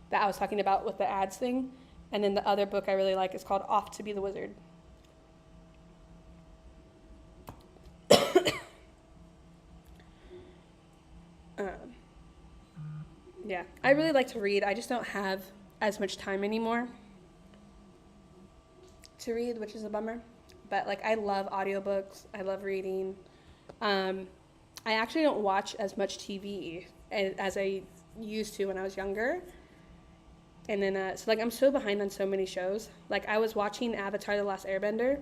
that I was talking about with the ads thing. And then the other book I really like is called Off to Be the Wizard. Yeah, I really like to read. I just don't have as much time anymore to read, which is a bummer. But like I love audiobooks. I love reading. I actually don't watch as much TV as I used to when I was younger. And then, so like I'm so behind on so many shows. Like I was watching Avatar: The Last Airbender,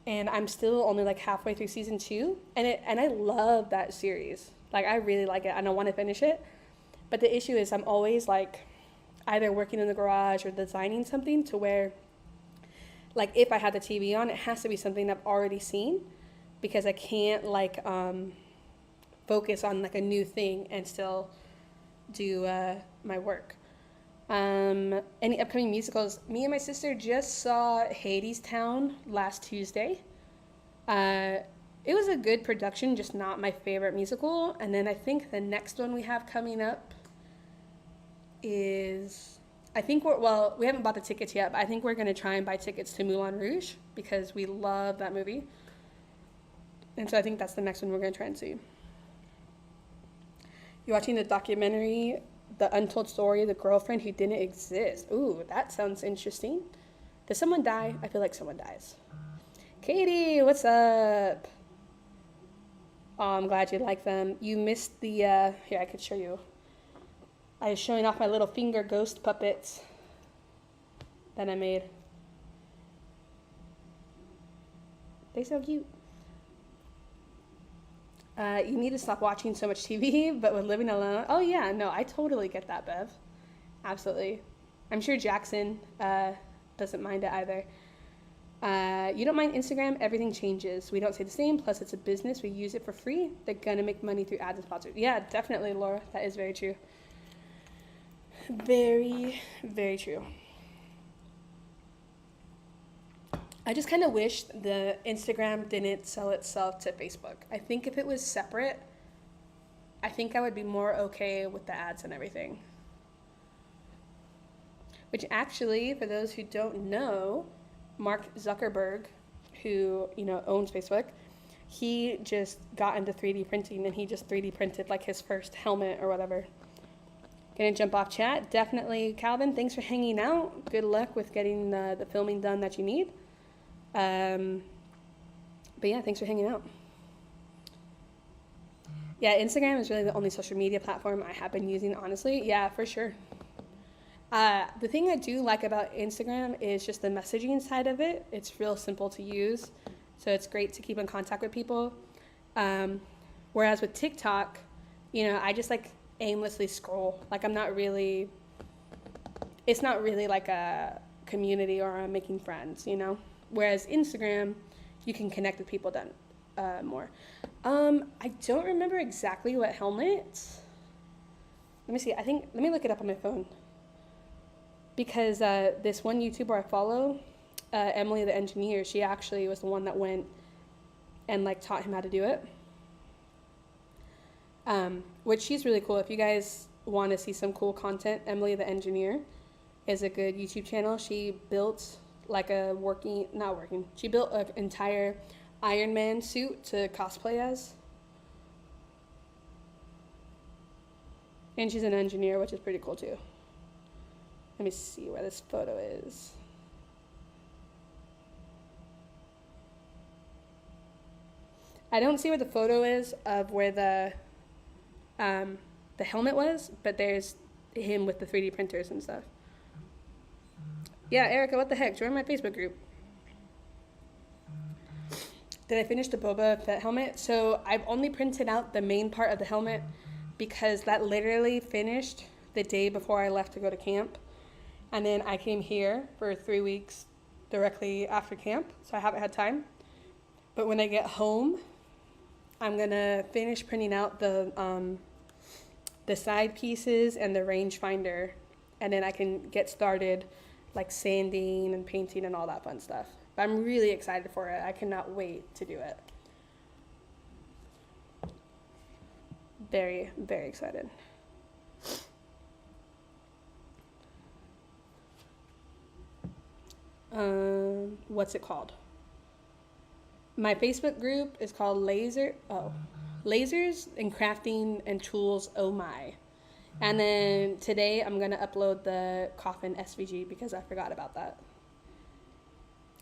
and I'm still only like halfway through season 2. And I love that series. Like I really like it, and I want to finish it. But the issue is I'm always like either working in the garage or designing something to where, like if I have the TV on, it has to be something I've already seen, because I can't like focus on like a new thing and still do my work. Any upcoming musicals? Me and my sister just saw Hadestown last Tuesday. It was a good production, just not my favorite musical. And then I think the next one we have coming up is, I think we haven't bought the tickets yet, but I think we're going to try and buy tickets to Moulin Rouge because we love that movie. And so I think that's the next one we're going to try and see. You're watching the documentary, The Untold Story of the Girlfriend Who Didn't Exist. Ooh, that sounds interesting. Does someone die? I feel like someone dies. Katie, what's up? Oh, I'm glad you like them. You missed the, here, I could show you. I was showing off my little finger ghost puppets that I made. They're so cute. You need to stop watching so much TV, but with living alone, oh yeah, no, I totally get that, Bev. Absolutely. I'm sure Jackson doesn't mind it either. You don't mind Instagram, everything changes. We don't say the same, plus it's a business. We use it for free. They're going to make money through ads and sponsors. Yeah, definitely, Laura. That is very true. Very, very true. I just kind of wish the Instagram didn't sell itself to Facebook. I think if it was separate, I think I would be more okay with the ads and everything. Which actually, for those who don't know, Mark Zuckerberg, who, owns Facebook, he just got into 3D printing and he just 3D printed like his first helmet or whatever. Gonna jump off chat. Definitely, Calvin, thanks for hanging out. Good luck with getting the filming done that you need. But yeah, thanks for hanging out. Yeah, Instagram is really the only social media platform I have been using, honestly. Yeah, for sure. The thing I do like about Instagram is just the messaging side of it. It's real simple to use, so it's great to keep in contact with people. Whereas with TikTok, I just like aimlessly scroll. Like it's not really like a community or I'm making friends, Whereas Instagram, you can connect with people more. I don't remember exactly what helmet. Let me see. Let me look it up on my phone. Because this one YouTuber I follow, Emily the engineer, she actually was the one that went and taught him how to do it. Which she's really cool. If you guys want to see some cool content, Emily the engineer is a good YouTube channel. She built she built an entire Iron Man suit to cosplay as. And she's an engineer, which is pretty cool too. Let me see where this photo is. I don't see where the photo is of where the helmet was, but there's him with the 3D printers and stuff. Yeah, Erica, what the heck? Join my Facebook group. Did I finish the Boba Fett helmet? So I've only printed out the main part of the helmet because that literally finished the day before I left to go to camp. And then I came here for 3 weeks directly after camp, so I haven't had time. But when I get home, I'm gonna finish printing out the side pieces and the rangefinder, and then I can get started sanding and painting and all that fun stuff. But I'm really excited for it. I cannot wait to do it. Very, very excited. What's it called? My Facebook group is called Lasers and Crafting and Tools Oh My. And then today I'm going to upload the coffin SVG because I forgot about that.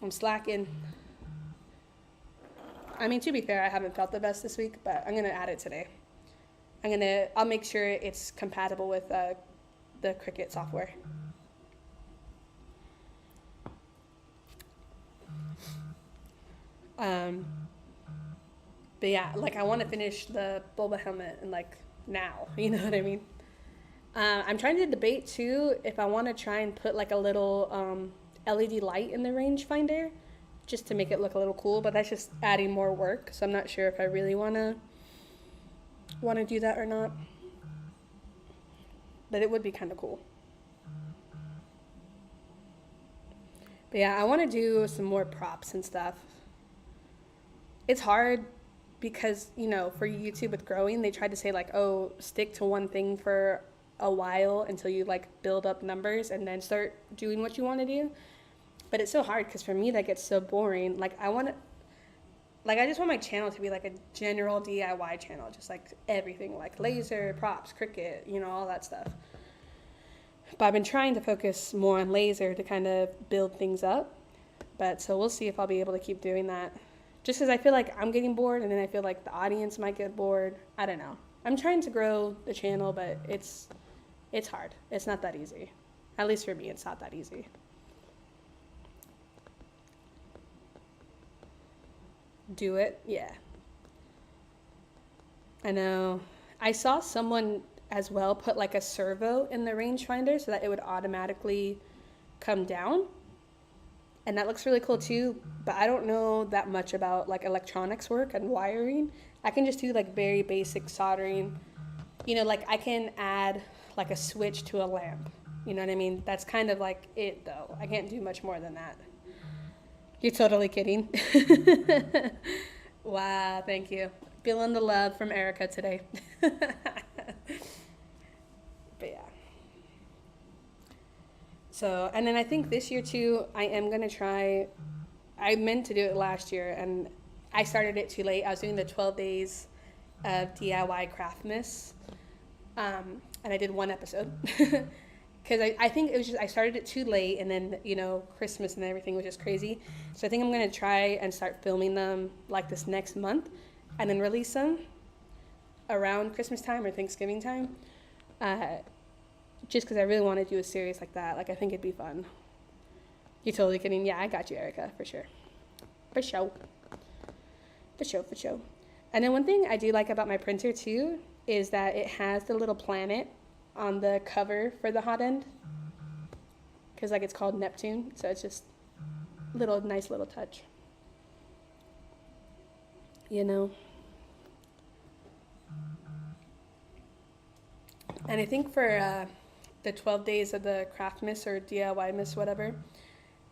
I'm slacking. I mean, to be fair, I haven't felt the best this week, but I'm going to add it today. I'll make sure it's compatible with the Cricut software. But yeah, I want to finish the Boba helmet and now, you know what I mean? I'm trying to debate too if I want to try and put a little LED light in the rangefinder just to make it look a little cool, but that's just adding more work, so I'm not sure if I really want to do that or not. But it would be kind of cool. But yeah, I want to do some more props and stuff. It's hard because, for YouTube with growing, they tried to say stick to one thing for a while until you build up numbers and then start doing what you want to do. But it's so hard because for me that gets so boring. I just want my channel to be a general DIY channel, just everything, laser, props, Cricut, all that stuff. But I've been trying to focus more on laser to kind of build things up. But so we'll see if I'll be able to keep doing that. Just because I feel I'm getting bored, and then I feel the audience might get bored. I don't know. I'm trying to grow the channel, but it's It's hard. It's not that easy. At least for me, it's not that easy. Do it? Yeah. I know. I saw someone as well put like a servo in the rangefinder so that it would automatically come down. And that looks really cool too, but I don't know that much about like electronics work and wiring. I can just do like very basic soldering. You know, like I can add like a switch to a lamp. You know what I mean? That's kind of like it though. I can't do much more than that. You're totally kidding. Wow, thank you. Feeling the love from Erica today. But yeah. So, and then I think this year too, I am going to try, I meant to do it last year and I started it too late. I was doing the 12 days of DIY Craftmas. And I did one episode because I think it was just, I started it too late and then, you know, Christmas and everything was just crazy. So I think I'm going to try and start filming them like this next month and then release them around Christmas time or Thanksgiving time. Just because I really want to do a series like that. Like, I think it'd be fun. You're totally kidding. Yeah, I got you, Erica, for sure. For sure. For sure, for sure. And then one thing I do like about my printer, too, is that it has the little planet on the cover for the hot end. Because, like, it's called Neptune. So it's just nice little touch. You know? And I think for the 12 days of the Craftmas or DIY Miss, whatever,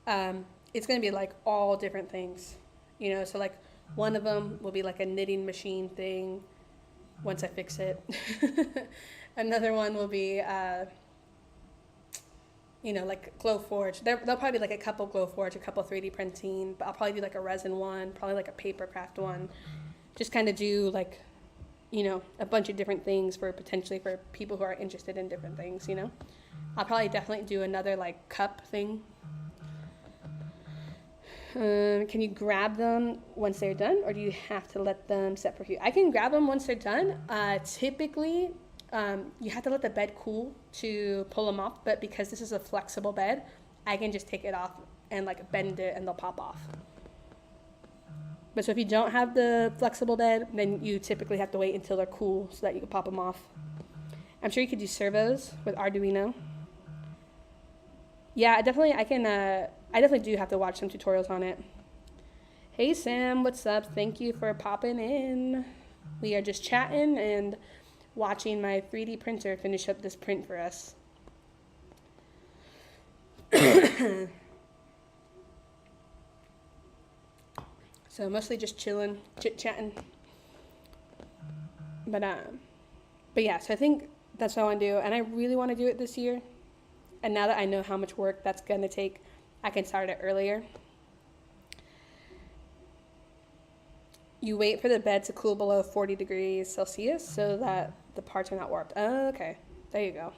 it's going to be like all different things, you know, so like one of them will be like a knitting machine thing once I fix it. Another one will be, you know, like Glowforge. There'll probably be like a couple Glowforge, a couple 3D printing, but I'll probably do like a resin one, probably like a paper craft one. Just kind of do like, you know, a bunch of different things for potentially for people who are interested in different things, you know. I'll probably definitely do another like cup thing. Can you grab them once they're done or do you have to let them set for you? I can grab them once they're done. Typically, you have to let the bed cool to pull them off, but because this is a flexible bed, I can just take it off and like bend it and they'll pop off. But so if you don't have the flexible bed, then you typically have to wait until they're cool so that you can pop them off. I'm sure you could do servos with Arduino. Yeah, I definitely do have to watch some tutorials on it. Hey Sam, what's up? Thank you for popping in. We are just chatting and watching my 3D printer finish up this print for us. So mostly just chilling, chit-chatting. But yeah, so I think that's what I want to do. And I really want to do it this year. And now that I know how much work that's going to take, I can start it earlier. You wait for the bed to cool below 40 degrees Celsius so that the parts are not warped. Oh, okay. There you go.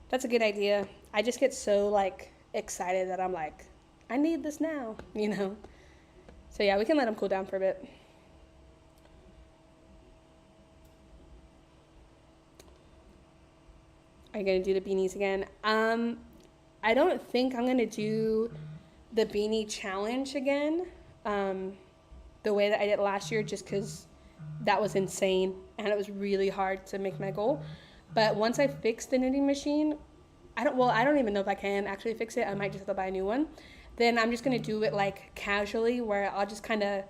That's a good idea. I just get so, like, excited that I'm like, I need this now, you know? So yeah, we can let them cool down for a bit. Are you going to do the beanies again? I don't think I'm going to do the beanie challenge again the way that I did last year just because that was insane and it was really hard to make my goal. But once I fix the knitting machine, I don't even know if I can actually fix it. I might just have to buy a new one. Then I'm just going to do it like casually where I'll just kind of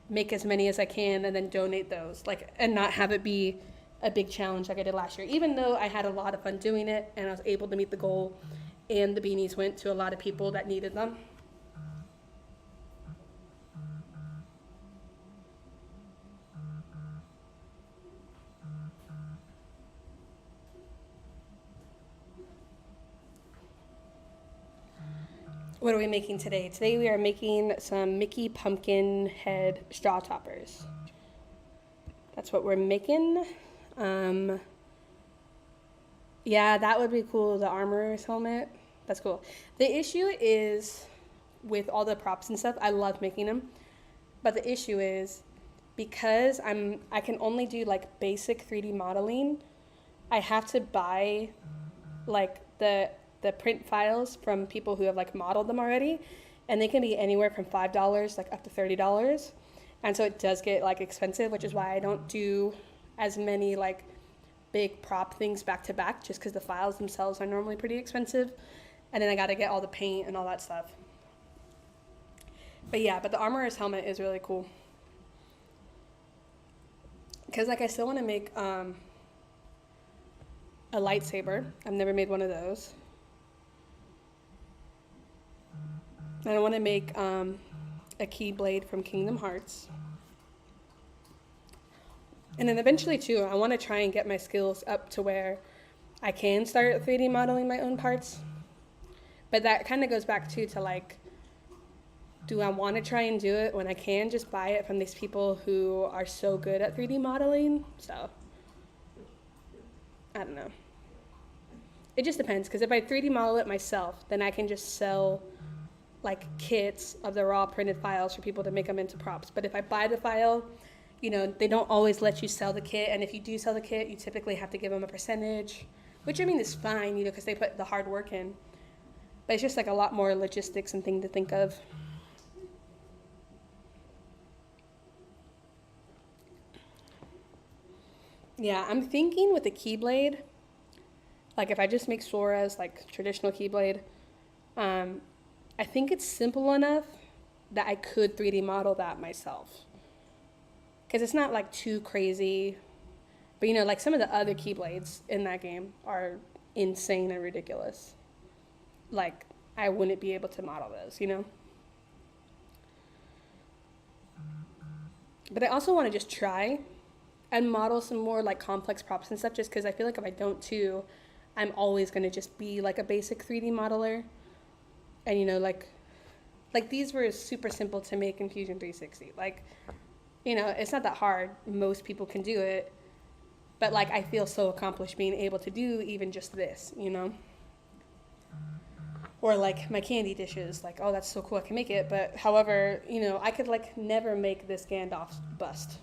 make as many as I can and then donate those, like, and not have it be a big challenge like I did last year, even though I had a lot of fun doing it and I was able to meet the goal and the beanies went to a lot of people that needed them. What are we making today? Today we are making some Mickey pumpkin head straw toppers. That's what we're making. Yeah, that would be cool, the armorer's helmet. That's cool. The issue is with all the props and stuff, I love making them. But the issue is because I can only do like basic 3D modeling, I have to buy like the print files from people who have like modeled them already, and they can be anywhere from $5 like up to $30. And so it does get like expensive, which is why I don't do as many like big prop things back to back, just because the files themselves are normally pretty expensive, and then I got to get all the paint and all that stuff. But yeah, but the armorer's helmet is really cool, because like I still want to make a lightsaber. I've never made one of those. And I want to make a keyblade from Kingdom Hearts. And then eventually too, I want to try and get my skills up to where I can start 3D modeling my own parts. But that kind of goes back to like, do I want to try and do it when I can just buy it from these people who are so good at 3D modeling? So, I don't know. It just depends, because if I 3D model it myself, then I can just sell like kits of the raw printed files for people to make them into props. But if I buy the file, you know, they don't always let you sell the kit. And if you do sell the kit, you typically have to give them a percentage, which I mean is fine, you know, because they put the hard work in. But it's just like a lot more logistics and thing to think of. Yeah, I'm thinking with the Keyblade, like if I just make Sora's like traditional Keyblade, I think it's simple enough that I could 3D model that myself. Because it's not like too crazy. But you know, like some of the other Keyblades in that game are insane and ridiculous. Like, I wouldn't be able to model those, you know? But I also want to just try and model some more like complex props and stuff, just because I feel like if I don't too, I'm always going to just be like a basic 3D modeler. And you know, like these were super simple to make in Fusion 360. Like, you know, it's not that hard. Most people can do it. But like, I feel so accomplished being able to do even just this, you know? Or like my candy dishes, like, oh, that's so cool, I can make it. But however, you know, I could like never make this Gandalf bust.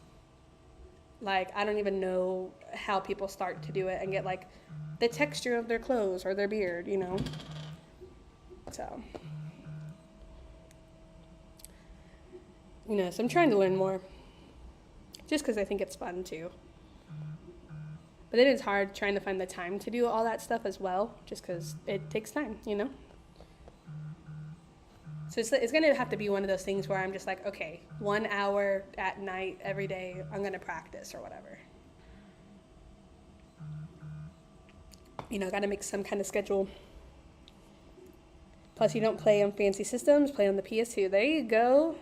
Like, I don't even know how people start to do it and get like the texture of their clothes or their beard, you know? So, you know, so I'm trying to learn more, just because I think it's fun too. But then it's hard trying to find the time to do all that stuff as well, just because it takes time, you know? So it's going to have to be one of those things where I'm just like, okay, 1 hour at night every day, I'm going to practice or whatever. You know, got to make some kind of schedule. Plus, you don't play on fancy systems, play on the PS2. There you go.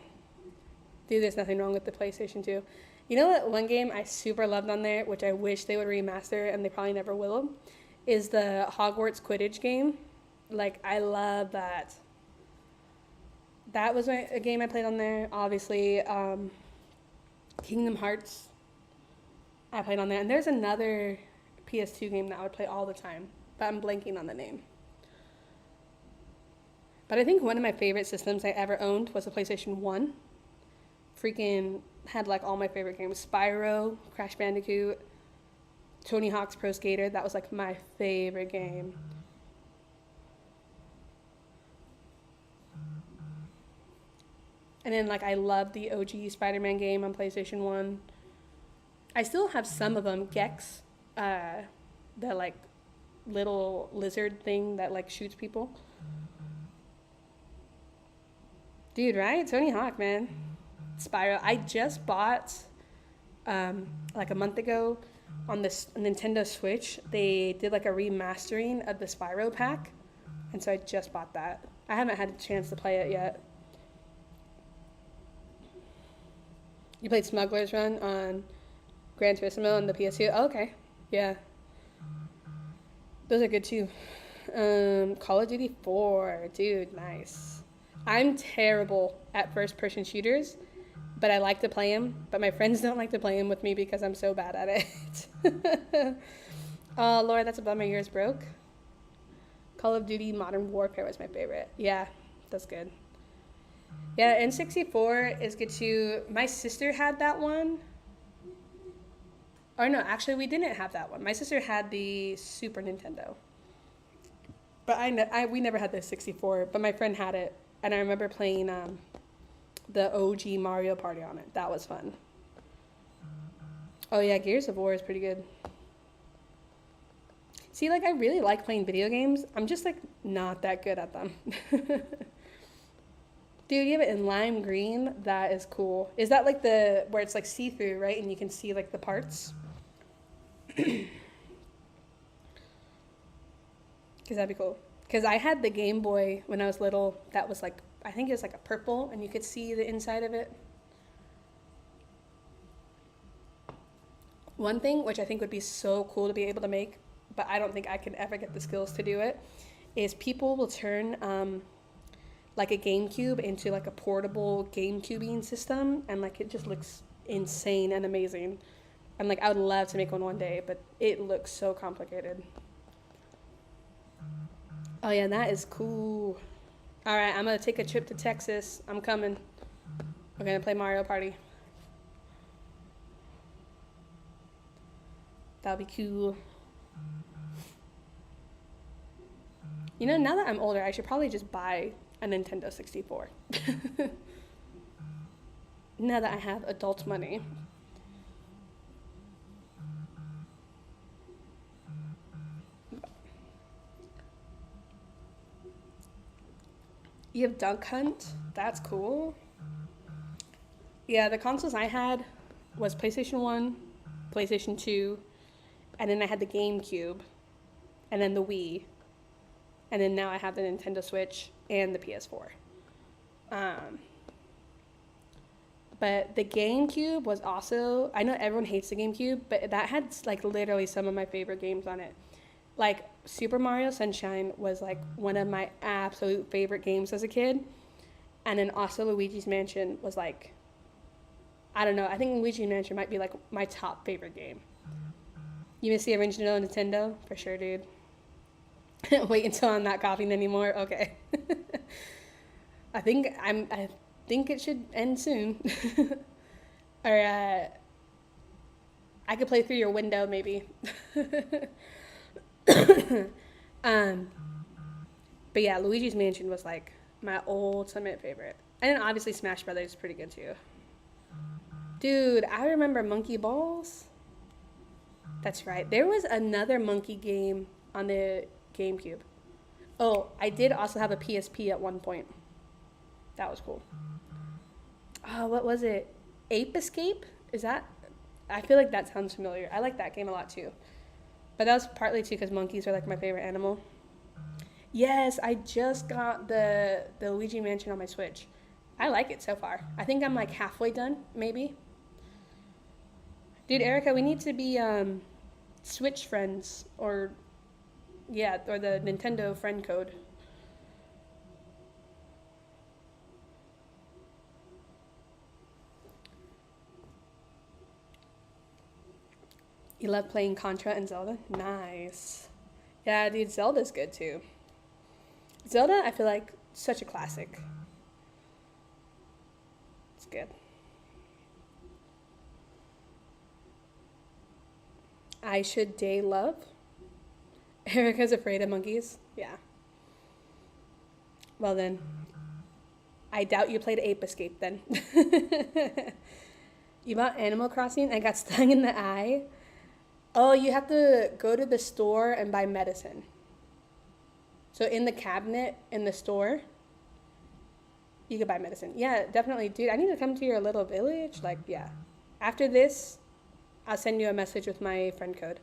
Dude, there's nothing wrong with the PlayStation 2. You know what one game I super loved on there, which I wish they would remaster, and they probably never will, is the Hogwarts Quidditch game. Like, I love that. That was a game I played on there. Obviously, Kingdom Hearts, I played on there. And there's another PS2 game that I would play all the time, but I'm blanking on the name. But I think one of my favorite systems I ever owned was a PlayStation 1. Freaking had like all my favorite games. Spyro, Crash Bandicoot, Tony Hawk's Pro Skater. That was like my favorite game. And then like I love the OG Spider-Man game on PlayStation 1. I still have some of them. Gex, the like little lizard thing that like shoots people. Dude, right? Tony Hawk, man. Spyro. I just bought, like a month ago on this Nintendo Switch, they did like a remastering of the Spyro pack. And so I just bought that. I haven't had a chance to play it yet. You played Smuggler's Run on Gran Turismo on the PS2? Oh, okay. Yeah. Those are good too. Call of Duty 4. Dude, nice. I'm terrible at first-person shooters, but I like to play them. But my friends don't like to play them with me because I'm so bad at it. Oh, Lord, that's a bummer yours broke. Call of Duty Modern Warfare was my favorite. Yeah, that's good. Yeah, N64 is good too. My sister had that one. Or no, actually, we didn't have that one. My sister had the Super Nintendo, but we never had the 64. But my friend had it, and I remember playing the OG Mario Party on it. That was fun. Oh yeah, Gears of War is pretty good. See, like I really like playing video games. I'm just like not that good at them. Dude, you have it in lime green. That is cool. Is that like the where it's like see through, right? And you can see like the parts. Because that'd be cool. Because I had the Game Boy when I was little. That was like I think it was like a purple, and you could see the inside of it. One thing which I think would be so cool to be able to make, but I don't think I could ever get the skills to do it, is people will turn like a GameCube into like a portable GameCubing system, and like it just looks insane and amazing. And like I would love to make one day, but it looks so complicated. Oh yeah, that is cool. All right, I'm gonna take a trip to Texas. I'm coming. We're gonna play Mario Party. That'll be cool. You know, now that I'm older, I should probably just buy a Nintendo 64. Now that I have adult money. You have Duck Hunt? That's cool. Yeah, the consoles I had was PlayStation 1, PlayStation 2, and then I had the GameCube, and then the Wii, and then now I have the Nintendo Switch and the PS4. But the GameCube was also, I know everyone hates the GameCube, but that had like literally some of my favorite games on it. Like Super Mario Sunshine was like one of my absolute favorite games as a kid. And then also Luigi's Mansion was like, I don't know, I think Luigi's Mansion might be like my top favorite game. You miss the original Nintendo? For sure, dude. Wait until I'm not coughing anymore. Okay. I think it should end soon. Or I could play through your window maybe. But yeah, Luigi's Mansion was like my ultimate favorite. And then obviously Smash Brothers is pretty good too. Dude, I remember Monkey Balls. That's right. There was another monkey game on the GameCube. Oh, I did also have a PSP at one point. That was cool. Oh, what was it? Ape Escape? Is that? I feel like that sounds familiar. I like that game a lot too. But that was partly too because monkeys are like my favorite animal. Yes, I just got the Luigi Mansion on my Switch. I like it so far. I think I'm like halfway done, maybe. Dude, Erica, we need to be Switch friends or the Nintendo friend code. You love playing Contra and Zelda? Nice. Yeah, dude, Zelda's good too. Zelda, I feel like such a classic. It's good. I should day love. Erica's afraid of monkeys. Yeah. Well then, I doubt you played Ape Escape then. You bought Animal Crossing and got stung in the eye? Oh, you have to go to the store and buy medicine. So in the cabinet in the store, you could buy medicine. Yeah, definitely. Dude, I need to come to your little village. Like, yeah. After this, I'll send you a message with my friend code.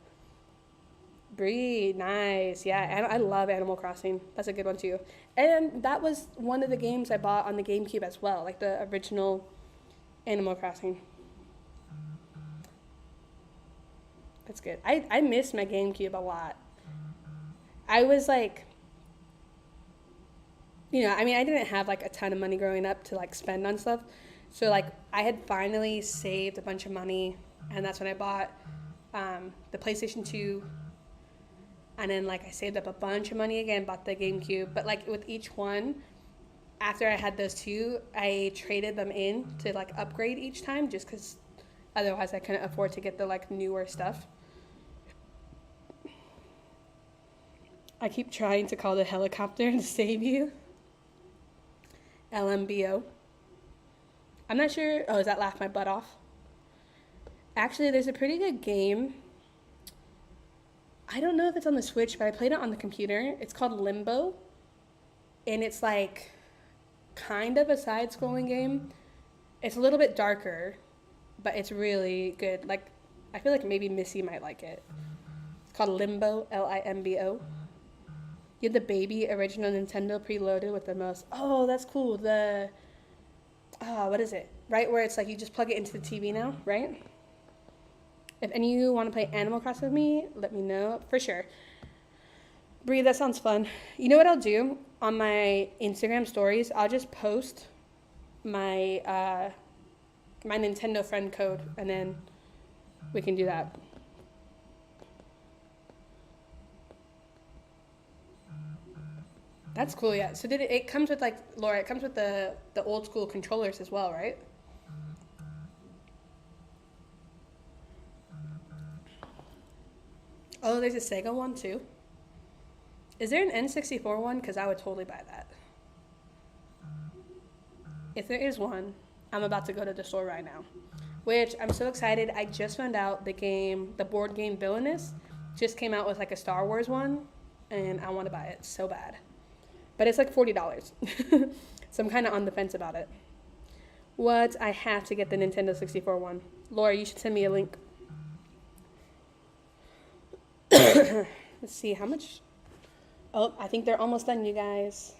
Bree, nice. Yeah, I love Animal Crossing. That's a good one too. And that was one of the games I bought on the GameCube as well, like the original Animal Crossing. That's good. I miss my GameCube a lot. I was like, I mean, I didn't have like a ton of money growing up to like spend on stuff. So like I had finally saved a bunch of money, and that's when I bought the PlayStation 2. And then like I saved up a bunch of money again, bought the GameCube. But like with each one, after I had those two, I traded them in to like upgrade each time just because Otherwise, I couldn't afford to get the like newer stuff. I keep trying to call the helicopter to save you. LMBO. I'm not sure. Oh, is that laugh my butt off? Actually, there's a pretty good game. I don't know if it's on the Switch, but I played it on the computer. It's called Limbo. And it's like kind of a side-scrolling game. It's a little bit darker, but it's really good. Like, I feel like maybe Missy might like it. It's called Limbo, Limbo. You have the baby original Nintendo preloaded with the most. Oh, that's cool. What is it? Right where it's like you just plug it into the TV now, right? If any of you want to play Animal Crossing with me, let me know for sure. Bree, that sounds fun. You know what I'll do? On my Instagram stories, I'll just post my my Nintendo friend code, and then we can do that. That's cool, yeah. So it comes with like, Laura, it comes with the old school controllers as well, right? Oh, there's a Sega one too. Is there an N64 one? Because I would totally buy that. If there is one, I'm about to go to the store right now. Which, I'm so excited. I just found out the board game Villainous, just came out with like a Star Wars one, and I want to buy it so bad. But it's like $40. So I'm kind of on the fence about it. What? I have to get the Nintendo 64 one. Laura, you should send me a link. Let's see, how much? Oh, I think they're almost done, you guys.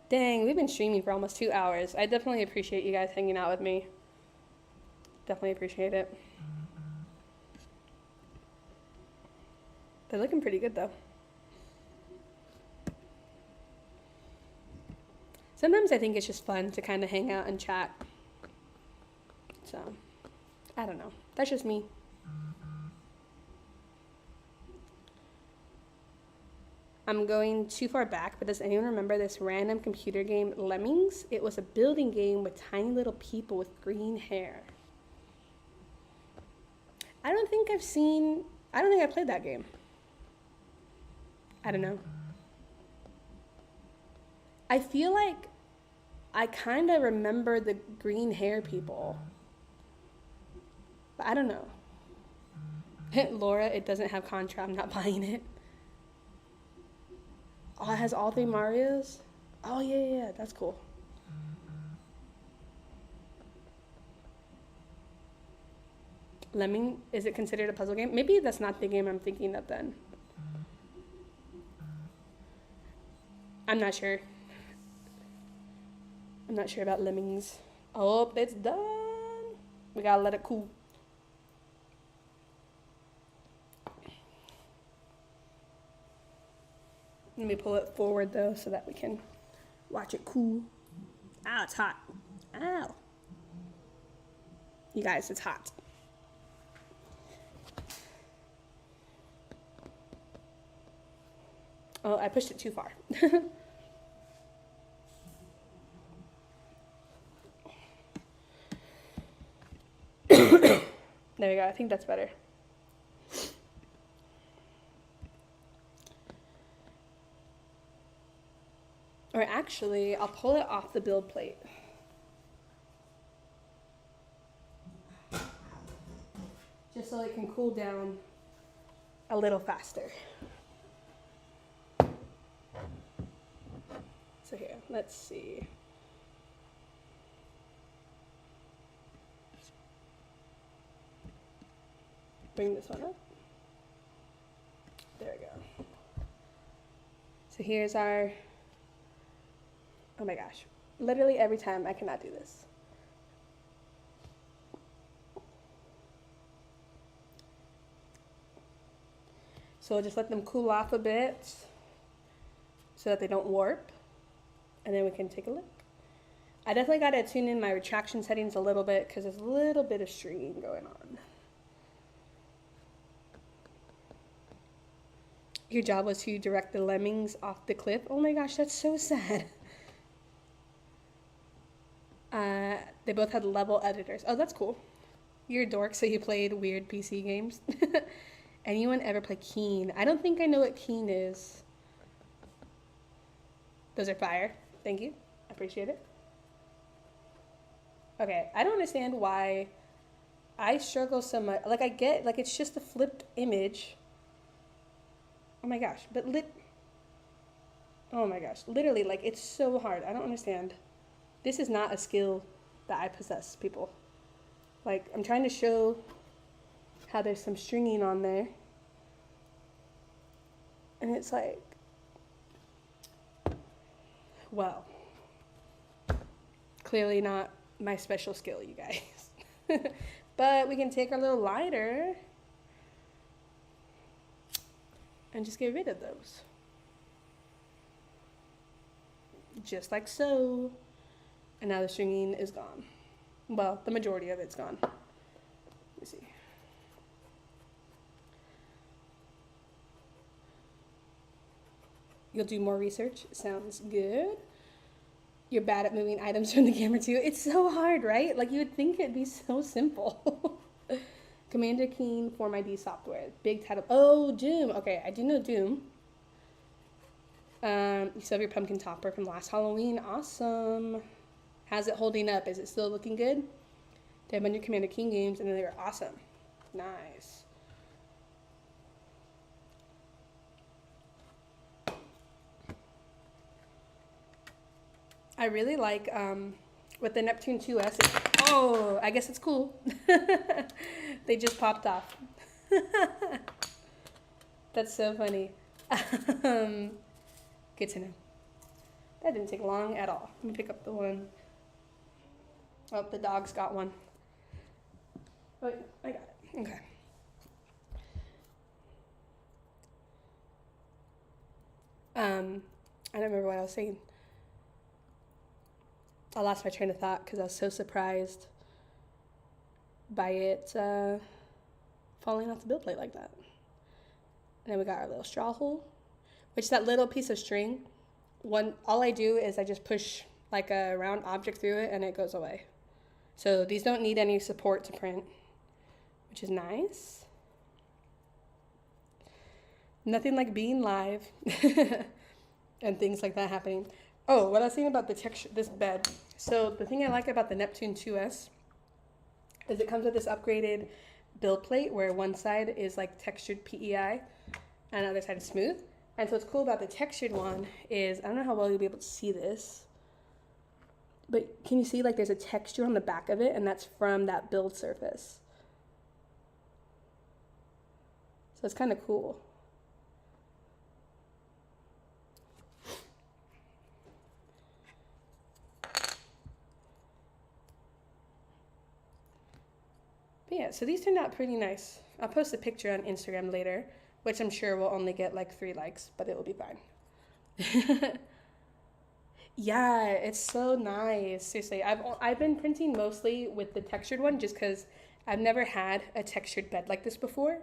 Dang, we've been streaming for almost 2 hours. I definitely appreciate you guys hanging out with me. Definitely appreciate it. They're looking pretty good, though. Sometimes I think it's just fun to kind of hang out and chat. So, I don't know. That's just me. I'm going too far back, but does anyone remember this random computer game, Lemmings? It was a building game with tiny little people with green hair. I don't think I played that game. I don't know. I feel like I kind of remember the green hair people. But I don't know. Laura, it doesn't have Contra. I'm not buying it. Oh, it has all 3 Marios? Oh, yeah, that's cool. Lemming, is it considered a puzzle game? Maybe that's not the game I'm thinking of then. I'm not sure. I'm not sure about Lemmings. Oh, it's done. We gotta let it cool. Let me pull it forward though so that we can watch it cool. Ow, it's hot. Ow. You guys, it's hot. Oh, I pushed it too far. There we go. I think that's better. Or actually, I'll pull it off the build plate. Just so it can cool down a little faster. So here, let's see. Bring this one up. There we go. So here's our, oh my gosh. Literally every time I cannot do this. So just let them cool off a bit so that they don't warp. And then we can take a look. I definitely got to tune in my retraction settings a little bit because there's a little bit of stringing going on. Your job was to direct the lemmings off the cliff. Oh my gosh, that's so sad. They both had level editors. Oh, that's cool. You're a dork, so you played weird PC games. Anyone ever play Keen? I don't think I know what Keen is. Those are fire. Thank you. I appreciate it. Okay, I don't understand why I struggle so much. Like, I get, like, it's just a flipped image. Oh my gosh. Oh my gosh. Literally, like, it's so hard. I don't understand. This is not a skill that I possess, people. Like, I'm trying to show how there's some stringing on there. And it's like, well, clearly not my special skill, you guys. But we can take our little lighter and just get rid of those. Just like so. And now the stringing is gone. Well, the majority of it's gone. Let me see. You'll do more research. Sounds good. You're bad at moving items from the camera too. It's so hard, right? Like, you would think it'd be so simple. Commander Keen for my D software. Big title. Oh, Doom. Okay, I do know Doom. You still have your pumpkin topper from last Halloween. Awesome. How's it holding up? Is it still looking good? They have on your Commander Keen games, and they were awesome. Nice. I really like, with the Neptune 2S, oh, I guess it's cool. They just popped off. That's so funny. Good to know. That didn't take long at all. Let me pick up the one. Oh, the dog's got one. Wait, I got it. Okay. I don't remember what I was saying. I lost my train of thought because I was so surprised by it falling off the build plate like that. And then we got our little straw hole, which that little piece of string, all I do is I just push like a round object through it and it goes away. So these don't need any support to print, which is nice. Nothing like being live and things like that happening. Oh, what I was saying about the texture, this bed. So the thing I like about the Neptune 2S is it comes with this upgraded build plate where one side is like textured PEI and the other side is smooth. And so what's cool about the textured one is, I don't know how well you'll be able to see this, but can you see like there's a texture on the back of it, and that's from that build surface. So it's kind of cool. But yeah, so these turned out pretty nice. I'll post a picture on Instagram later, which I'm sure will only get like 3 likes, but it will be fine. Yeah, it's so nice. Seriously, I've been printing mostly with the textured one just because I've never had a textured bed like this before,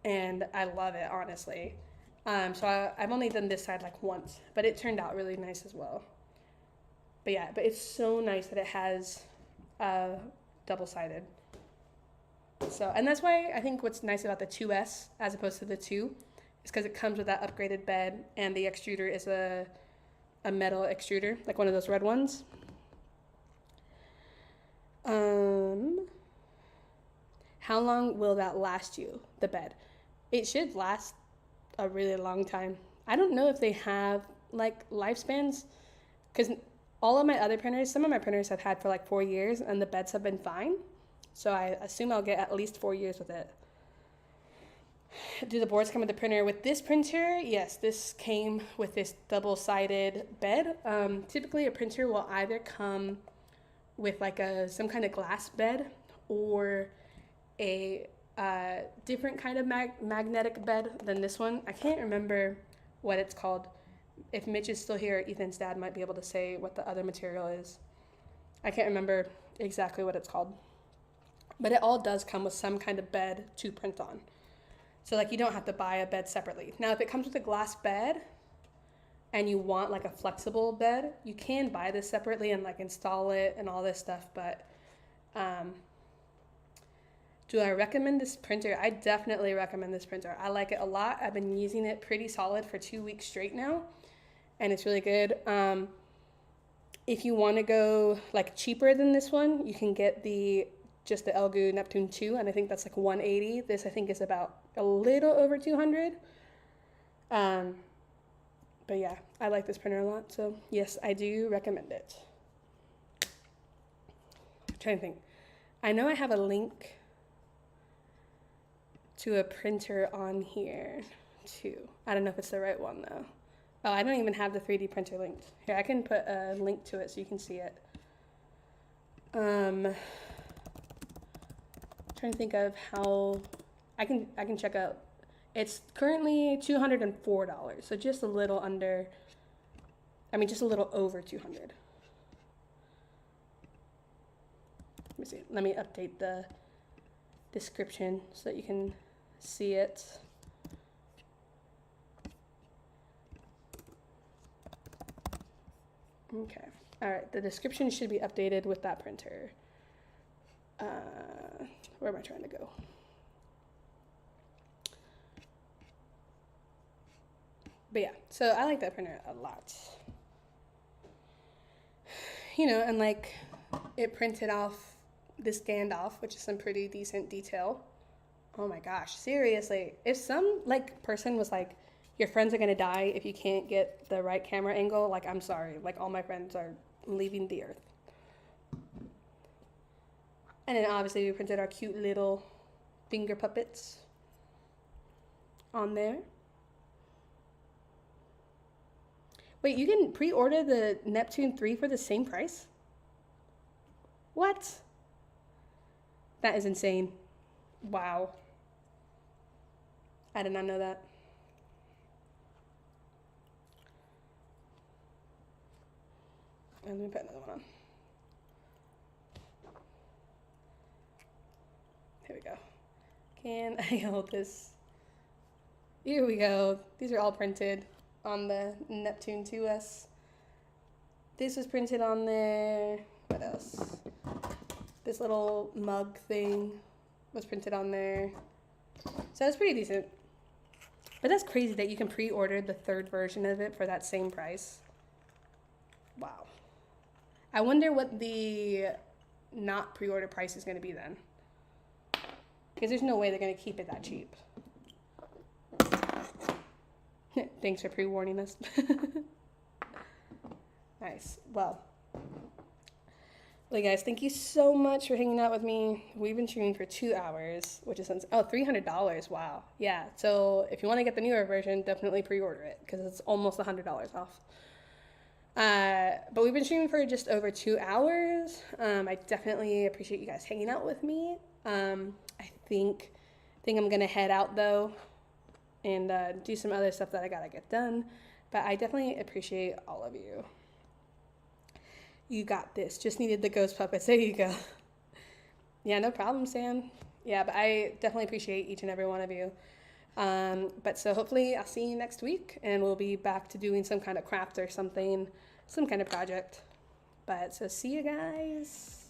and I love it, honestly. So I've only done this side like once, but it turned out really nice as well. But yeah, but it's so nice that it has double-sided. So, and that's why I think what's nice about the 2S as opposed to the 2 is because it comes with that upgraded bed, and the extruder is a metal extruder, like one of those red ones. How long will that last you, the bed? It should last a really long time. I don't know if they have like lifespans, because all of my other printers, some of my printers have had for like 4 years, and the beds have been fine. So I assume I'll get at least 4 years with it. Do the boards come with the printer? With this printer, yes, this came with this double-sided bed. Typically, a printer will either come with like some kind of glass bed or a different kind of magnetic bed than this one. I can't remember what it's called. If Mitch is still here, Ethan's dad might be able to say what the other material is. I can't remember exactly what it's called. But it all does come with some kind of bed to print on. So like you don't have to buy a bed separately. Now if it comes with a glass bed and you want like a flexible bed, you can buy this separately and like install it and all this stuff, but Do I recommend this printer? I definitely recommend this printer. I like it a lot. I've been using it pretty solid for 2 weeks straight now, and it's really good. If you want to go like cheaper than this one, you can get just the Elgu Neptune 2, and I think that's like 180. This I think is about a little over 200. But yeah, I like this printer a lot, so yes, I do recommend it. I'm trying to think. I know I have a link to a printer on here too. I don't know if it's the right one though. Oh, I don't even have the 3D printer linked. Here, I can put a link to it so you can see it. Trying to think of how I can check out. It's currently $204, so just a little under. I mean, just a little over 200. Let me see. Let me update the description so that you can see it. Okay. All right. The description should be updated with that printer. Where am I trying to go? But yeah, so I like that printer a lot. You know, and like it printed off this Gandalf, which is some pretty decent detail. Oh my gosh, seriously. If some like person was like, your friends are gonna die if you can't get the right camera angle, like I'm sorry, like all my friends are leaving the earth. And then obviously we printed our cute little finger puppets on there. Wait, you can pre-order the Neptune 3 for the same price? What? That is insane. Wow. I did not know that. And let me put another one on. Here we go. Can I hold this? Here we go. These are all printed on the Neptune 2S. This was printed on there. What else? This little mug thing was printed on there. So that's pretty decent. But that's crazy that you can pre-order the third version of it for that same price. Wow. I wonder what the not pre-order price is going to be then. Because there's no way they're going to keep it that cheap. Thanks for pre-warning us. Nice. Well, guys, thank you so much for hanging out with me. We've been shooting for 2 hours, which is $300. Wow. Yeah. So if you want to get the newer version, definitely pre-order it because it's almost $100 off. But we've been shooting for just over 2 hours. I definitely appreciate you guys hanging out with me. I think I'm gonna head out though and do some other stuff that I gotta get done. But I definitely appreciate all of you. You got this. Just needed the ghost puppets. There you go. Yeah, no problem, Sam. Yeah, but I definitely appreciate each and every one of you. But so hopefully I'll see you next week and we'll be back to doing some kind of craft or something, some kind of project. But so see you guys.